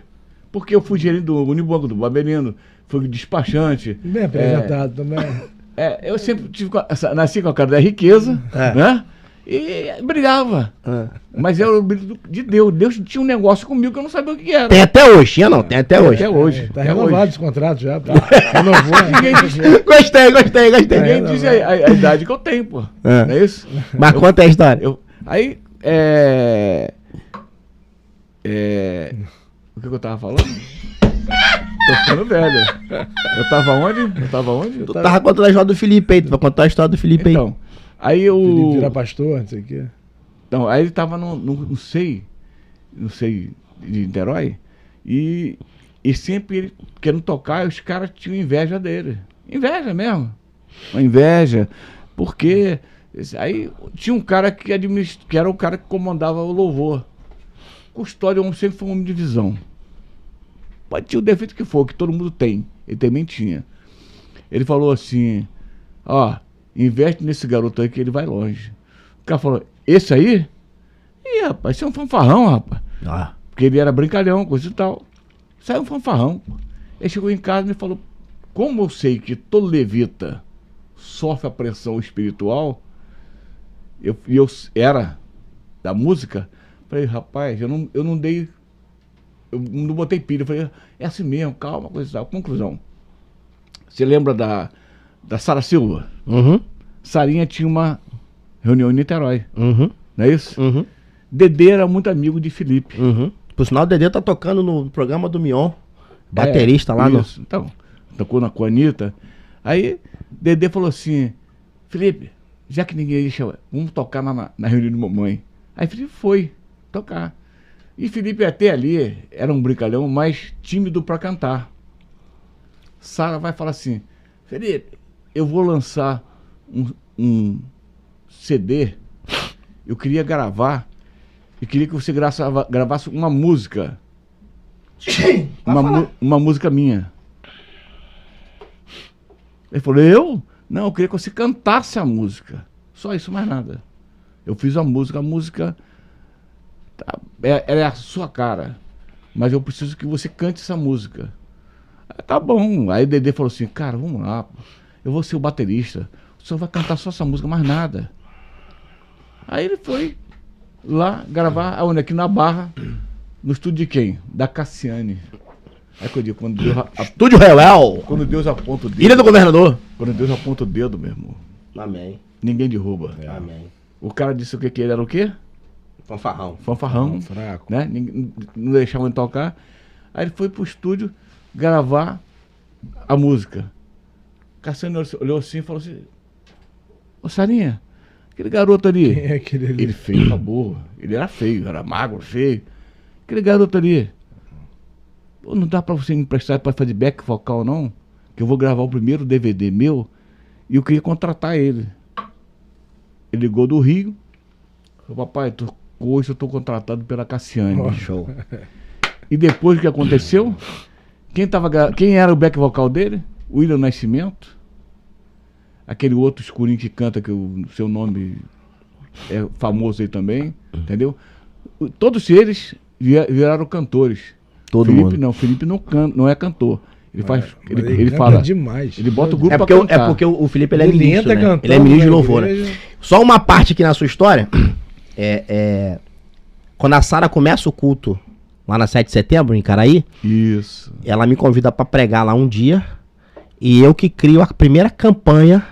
Porque eu fui gerente do Unibanco do Babelino, fui despachante. Bem apresentado também. Eu sempre nasci com a cara da riqueza, né? E brigava. Mas era o brilho de Deus. Deus tinha um negócio comigo que eu não sabia o que era. Tem até hoje, tinha não? Tem até hoje. Até hoje. Tá renovado esse contrato já. Renovou. Gostei. Ninguém diz a idade que eu tenho, pô. Não é isso? Mas conta a história. O que eu tava falando? Tô ficando velho. Eu tava onde? Tu tava contando a história do Felipe aí. Tu vai contar a história do Felipe aí. Então, aí eu... Felipe vira pastor, não sei o quê. Então, aí ele tava não sei, de Niterói, e sempre ele querendo tocar, os caras tinham inveja dele. Inveja mesmo. Uma inveja. Porque aí tinha um cara que era o cara que comandava o louvor. Custódio sempre foi um homem de visão. Pode ter o defeito que for, que todo mundo tem. Ele também tinha. Ele falou assim, ó, investe nesse garoto aí que ele vai longe. O cara falou, esse aí? Ih, rapaz, esse é um fanfarrão, rapaz. Porque ele era brincalhão, coisa e tal. Saiu um fanfarrão. Ele chegou em casa e me falou, como eu sei que todo levita sofre a pressão espiritual, eu era da música, falei, rapaz, eu não botei pilha. Eu falei, é assim mesmo, calma, coisa e tal. Conclusão. Você lembra da Sara Silva? Sarinha tinha uma reunião em Niterói. Não é isso? Dedê era muito amigo de Felipe. Por sinal, o Dedê tá tocando no programa do Mion. Baterista lá isso. Então, tocou na Anitta. Aí, Dedê falou assim, Felipe, já que ninguém deixa, vamos tocar na reunião de mamãe. Aí Felipe foi tocar. E Felipe até ali era um brincalhão mais tímido para cantar. Sara vai falar assim, Felipe, eu vou lançar um CD, eu queria gravar, eu queria que você gravasse uma música. Uma música minha. Ele falou, eu? Não, eu queria que você cantasse a música. Só isso, mais nada. Eu fiz a música ela é a sua cara, mas eu preciso que você cante essa música. Tá bom. Aí o Dedê falou assim, cara, vamos lá, eu vou ser o baterista, o senhor vai cantar só essa música, mais nada. Aí ele foi lá gravar aqui na Barra, no estúdio de quem? Da Cassiane. Aí que eu digo, quando Deus Estúdio Real. Quando Deus aponta o dedo. Ilha do Governador. Quando Deus aponta o dedo, meu irmão, Amém. ninguém derruba. Amém. O cara disse o que ele era o quê? Fanfarrão, fraco. né? Não deixavam ele tocar. Aí ele foi pro estúdio gravar a música. Cassiano olhou assim e falou assim, ô Sarinha, aquele garoto ali. Quem é aquele ali? Ele feio, acabou. Ele era feio, era magro, feio. aquele garoto ali, pô, não dá pra você me emprestar pra fazer back vocal, não? Que eu vou gravar o primeiro DVD meu e eu queria contratar ele. Ele ligou do Rio, falou, papai, hoje eu tô contratado pela Cassiane. Oh, show. E depois o que aconteceu? Quem era o back vocal dele? William Nascimento. Aquele outro escurinho que canta, que o seu nome é famoso aí também, entendeu? Todos eles viraram cantores. Todo Felipe mundo. não, Felipe não é cantor. Ele faz, Mas ele canta fala demais. ele bota o grupo É pra porque, cantar. o Felipe ele é Ele ministro, entra né? cantando Ele é ministro de na louvor, né? igreja. Só uma parte aqui na sua história. Quando a Sara começa o culto lá na 7 de setembro, em Caraí, Isso. ela me convida pra pregar lá um dia. E eu que crio a primeira campanha.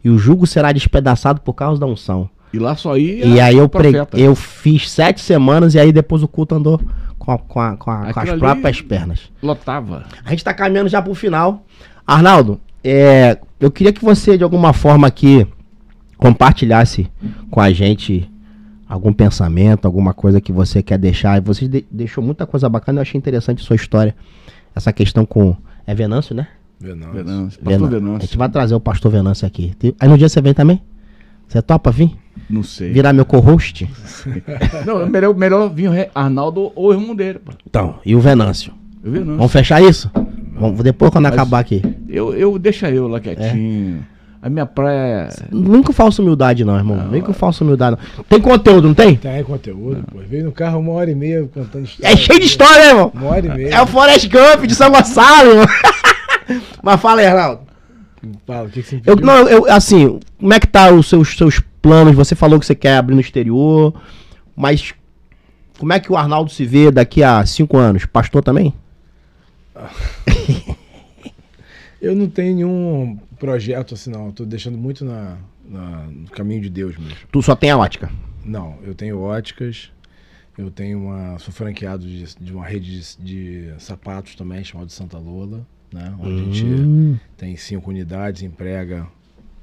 E o jugo será despedaçado por causa da unção. E lá só ia E aí profeta. eu fiz 7 semanas e aí depois o culto andou com as Aquilo ali- próprias pernas. Lotava. A gente tá caminhando já pro final. Arnaldo, eu queria que você de alguma forma aqui compartilhasse com a gente algum pensamento, alguma coisa que você quer deixar. E você deixou muita coisa bacana, eu achei interessante a sua história. Essa questão com... É Venâncio, né? Venâncio. Venâncio. Pastor A Venâncio. gente vai trazer o pastor Venâncio aqui. Aí no dia você vem também? Você topa vir? Não sei. Virar meu co-host? Não, melhor vir o Arnaldo ou o irmão dele, pô. Então, e o Venâncio? Eu vi, não. Vamos fechar isso? Vamos, depois quando acabar aqui. Deixa eu lá quietinho. A minha praia é... Vem com falsa humildade não, irmão. Vem com falsa humildade não. Tem conteúdo, não tem? Tem conteúdo, pô. Veio no carro 1h30 contando história. É cheio de história, né, irmão? 1h30. É o Forrest Gump de São Gonçalo, irmão. Mas fala aí, Arnaldo. Fala, o que você me pediu? Assim, como é que tá os seus planos? Você falou que você quer abrir no exterior, mas como é que o Arnaldo se vê daqui a 5 anos? Pastor também? Eu não tenho nenhum projeto assim, não. Eu tô deixando muito no caminho de Deus mesmo. Tu só tem a ótica. Não, eu tenho óticas, eu tenho sou franqueado de uma rede de sapatos também, chamada Santa Lola, né? Onde a gente tem 5 unidades, emprega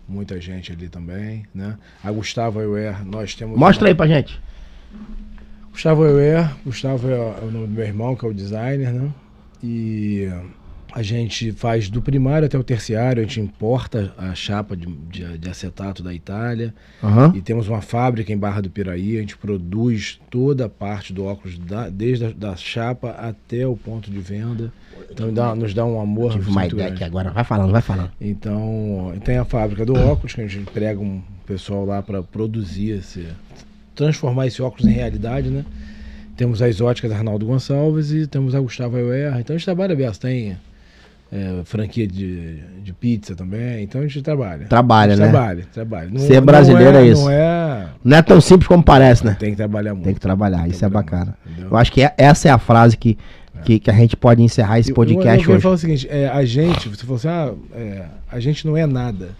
muita gente ali também, né? A Gustavo Eyewear, nós temos... Mostra aí pra gente. Gustavo Eyewear, Gustavo é o nome do meu irmão, que é o designer, né? E a gente faz do primário até o terciário, a gente importa a chapa de acetato da Itália. Aham. E temos uma fábrica em Barra do Piraí, a gente produz toda a parte do óculos, desde a chapa até o ponto de venda. Então nos dá um amor Tive uma muito ideia grande. aqui agora. Vai falando, vai falando. Então, tem a fábrica do óculos, que a gente emprega um pessoal lá para produzir, transformar esse óculos em realidade, né? Temos as óticas da Arnaldo Gonçalves e temos a Gustavo Eyewear. Então a gente trabalha bem, tem franquia de pizza também, então a gente trabalha. Trabalha, a gente né? Trabalha. Ser brasileiro é isso. Não Não é tão simples como parece, né? tem que trabalhar muito. Tem que trabalhar, Tem que isso é trabalhar bacana. muito, entendeu? Eu acho que essa é a frase que a gente pode encerrar esse podcast eu hoje. falo o seguinte, a gente, você falou assim, a gente não é nada.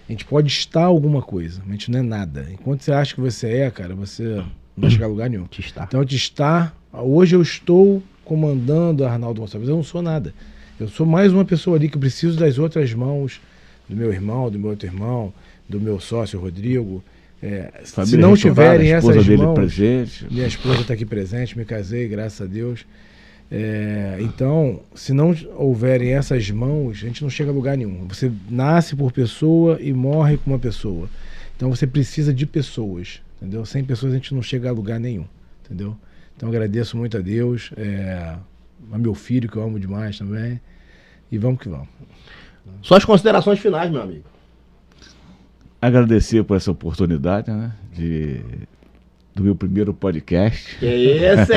A gente pode estar alguma coisa, mas a gente não é nada. Enquanto você acha que você é, cara, você não vai chegar a lugar nenhum. Te está. Então, hoje eu estou comandando a Arnaldo Gonçalves, eu não sou nada. Eu sou mais uma pessoa ali que eu preciso das outras mãos, do meu irmão, do meu outro irmão, do meu sócio Rodrigo. Se Família não restaurada, tiverem a esposa essas dele mãos, presente. minha esposa está aqui presente, me casei, graças a Deus. Então, se não houverem essas mãos, a gente não chega a lugar nenhum. Você nasce por pessoa e morre com uma pessoa. Então você precisa de pessoas, entendeu? Sem pessoas a gente não chega a lugar nenhum, entendeu? Então agradeço muito a Deus, a meu filho que eu amo demais também. E vamos que vamos. Suas considerações finais, meu amigo. Agradecer por essa oportunidade, né? Do meu primeiro podcast. Que isso,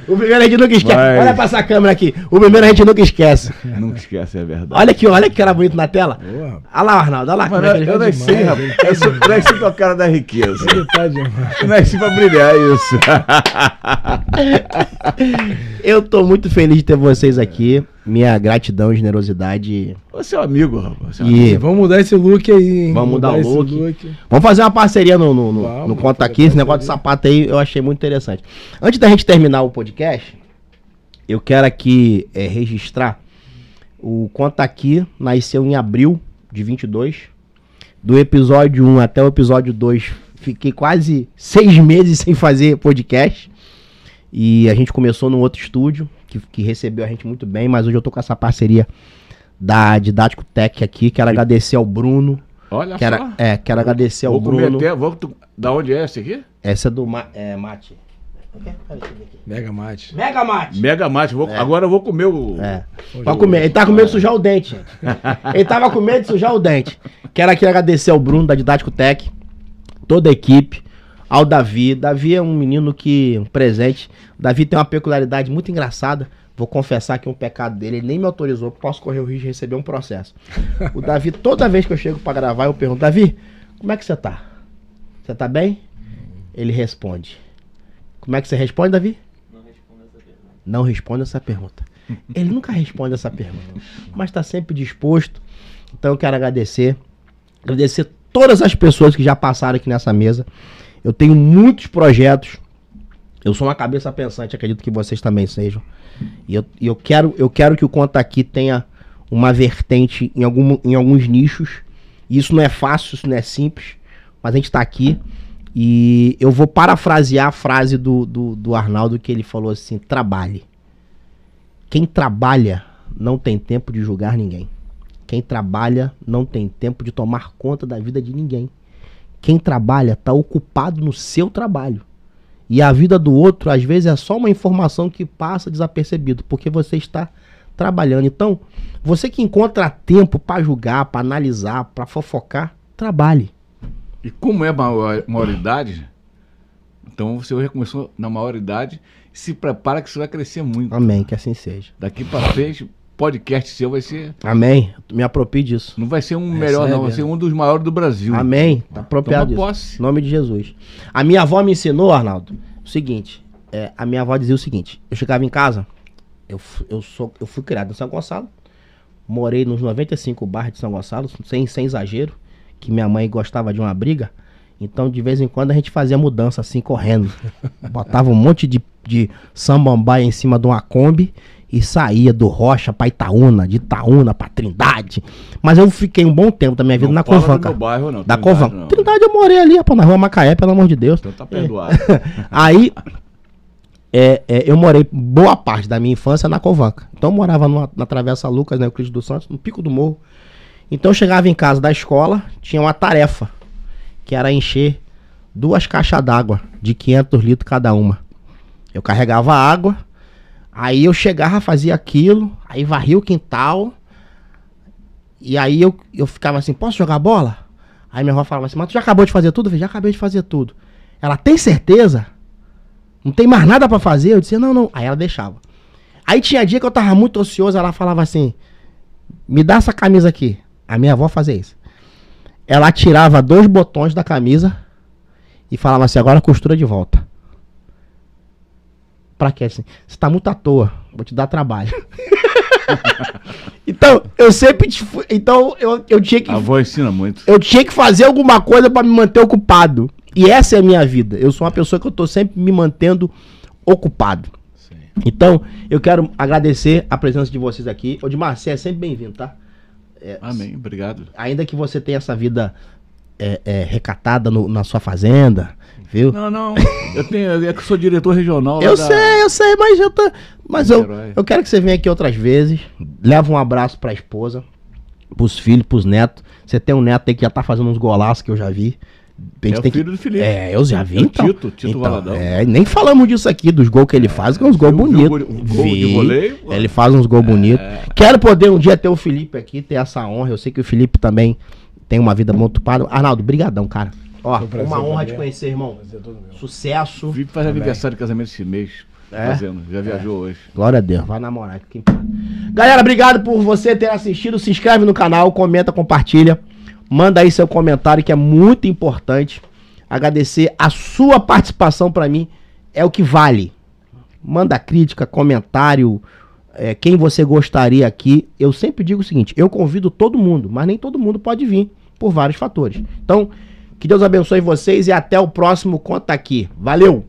O primeiro a gente nunca esquece. Mas- Olha pra essa câmera aqui. O primeiro a gente nunca esquece. Nunca esquece, é verdade. Olha que cara bonito na tela. Boa, Olha lá, Arnaldo. Olha lá. como é que ele Eu vai. nasci, rapaz. Eu nasci com a cara da riqueza. ele tá demais. Eu nasci pra brilhar isso. Eu tô muito feliz de ter vocês aqui. Minha gratidão e generosidade. Você é um amigo, rapaz. Você é um E Vamos mudar esse look aí, hein? Vamos mudar o esse look. vamos fazer uma parceria no Vamos, Conta fazer Aqui. Esse negócio de parceria. sapato aí eu achei muito interessante. Antes da gente terminar o podcast, eu quero aqui registrar. O Conta Aqui nasceu em abril de 22. Do episódio 1 até o episódio 2, fiquei quase 6 meses sem fazer podcast. E a gente começou num outro estúdio, que recebeu a gente muito bem, mas hoje eu tô com essa parceria da Didático Tech aqui. Quero agradecer ao Bruno. Olha Quero, só. quero agradecer ao Bruno. Da onde é esse aqui? Essa é do Mate. Mega Mate. Mega Mate. Mega Mate. Agora eu vou comer o... Pode comer. Ele tá com medo de sujar o dente, gente. Ele tava com medo de sujar o dente. Quero aqui agradecer ao Bruno da Didático Tech, toda a equipe, ao Davi. Davi é um menino um presente. O Davi tem uma peculiaridade muito engraçada. Vou confessar que um pecado dele, ele nem me autorizou, posso correr o risco de receber um processo. O Davi, toda vez que eu chego pra gravar, eu pergunto, Davi, como é que você tá? Você tá bem? Ele responde. Como é que você responde, Davi? Não responde essa pergunta. Ele nunca responde essa pergunta, mas tá sempre disposto. Então eu quero agradecer todas as pessoas que já passaram aqui nessa mesa. Eu tenho muitos projetos. Eu sou uma cabeça pensante, acredito que vocês também sejam. E eu quero que o Conta Aqui tenha uma vertente em alguns nichos. E isso não é fácil, isso não é simples, mas a gente tá aqui. E eu vou parafrasear a frase do Arnaldo, que ele falou assim: trabalhe. Quem trabalha não tem tempo de julgar ninguém. Quem trabalha não tem tempo de tomar conta da vida de ninguém. Quem trabalha está ocupado no seu trabalho. E a vida do outro, às vezes, é só uma informação que passa desapercebido, porque você está trabalhando. Então, você que encontra tempo para julgar, para analisar, para fofocar, trabalhe. E como é maioridade, então você já começou na maioridade e se prepara que você vai crescer muito. Amém, que assim seja. Daqui para frente, podcast seu vai ser... Amém, me aproprie disso. Não vai ser um melhor não, vai ser um dos maiores do Brasil. Amém, tá apropriado disso. Posse. Em nome de Jesus. A minha avó me ensinou, Arnaldo, o seguinte, a minha avó dizia o seguinte: eu chegava em casa, eu fui criado em São Gonçalo, morei nos 95 bairros de São Gonçalo, sem exagero, que minha mãe gostava de uma briga, então de vez em quando a gente fazia mudança assim, correndo. Botava um monte de samambaia em cima de uma Kombi e saía do Rocha pra Itaúna, de Itaúna pra Trindade. Mas eu fiquei um bom tempo da minha vida na Covanca. Bairro, não. Da Covanca. Trindade eu morei ali, rapaz, na rua Macaé, pelo amor de Deus. Então tá perdoado. Aí, eu morei boa parte da minha infância na Covanca. Então eu morava na Travessa Lucas, né, Euclides dos Santos, no Pico do Morro. Então eu chegava em casa da escola, tinha uma tarefa, que era encher 2 caixas d'água de 500 litros cada uma. Eu carregava água, aí eu chegava, fazia aquilo, aí varria o quintal, e aí eu ficava assim: posso jogar bola? Aí minha avó falava assim: mas tu já acabou de fazer tudo? Eu falei: já acabei de fazer tudo. Ela: tem certeza? Não tem mais nada pra fazer? Eu disse: não. Aí ela deixava. Aí tinha dia que eu tava muito ocioso, ela falava assim: me dá essa camisa aqui. A minha avó fazia isso. Ela tirava 2 botões da camisa e falava assim: agora costura de volta. Pra quê? Assim, você tá muito à toa, vou te dar trabalho. Então, eu sempre... Então, eu tinha que... A avó ensina muito. Eu tinha que fazer alguma coisa pra me manter ocupado. E essa é a minha vida. Eu sou uma pessoa que eu tô sempre me mantendo ocupado. Sim. Então, eu quero agradecer a presença de vocês aqui. Odmar, você é sempre bem-vindo, tá? Amém, obrigado. Ainda que você tenha essa vida recatada na sua fazenda, viu? Não. É que eu sou diretor regional. Eu sei, mas eu quero que você venha aqui outras vezes. Leva um abraço pra esposa, pros filhos, pros netos. Você tem um neto aí que já tá fazendo uns golaços que eu já vi. É o filho do Felipe. Eu já vi, então. Tito Valadão. Nem falamos disso aqui, dos gols que ele faz, que é uns gols bonitos. Gol de voleio. Ele faz uns gols bonitos. Quero poder um dia ter o Felipe aqui, ter essa honra. Eu sei que o Felipe também tem uma vida muito ocupada. Arnaldo, brigadão, cara. Ó, uma honra te conhecer, irmão. Sucesso. O Felipe faz aniversário de casamento esse mês. Já viajou hoje. Glória a Deus, vai namorar. Galera, obrigado por você ter assistido. Se inscreve no canal, comenta, compartilha. Manda aí seu comentário, que é muito importante. Agradecer a sua participação, pra mim é o que vale. Manda crítica, comentário, quem você gostaria aqui. Eu sempre digo o seguinte: eu convido todo mundo, mas nem todo mundo pode vir, por vários fatores. Então, que Deus abençoe vocês e até o próximo Conta Aqui. Valeu!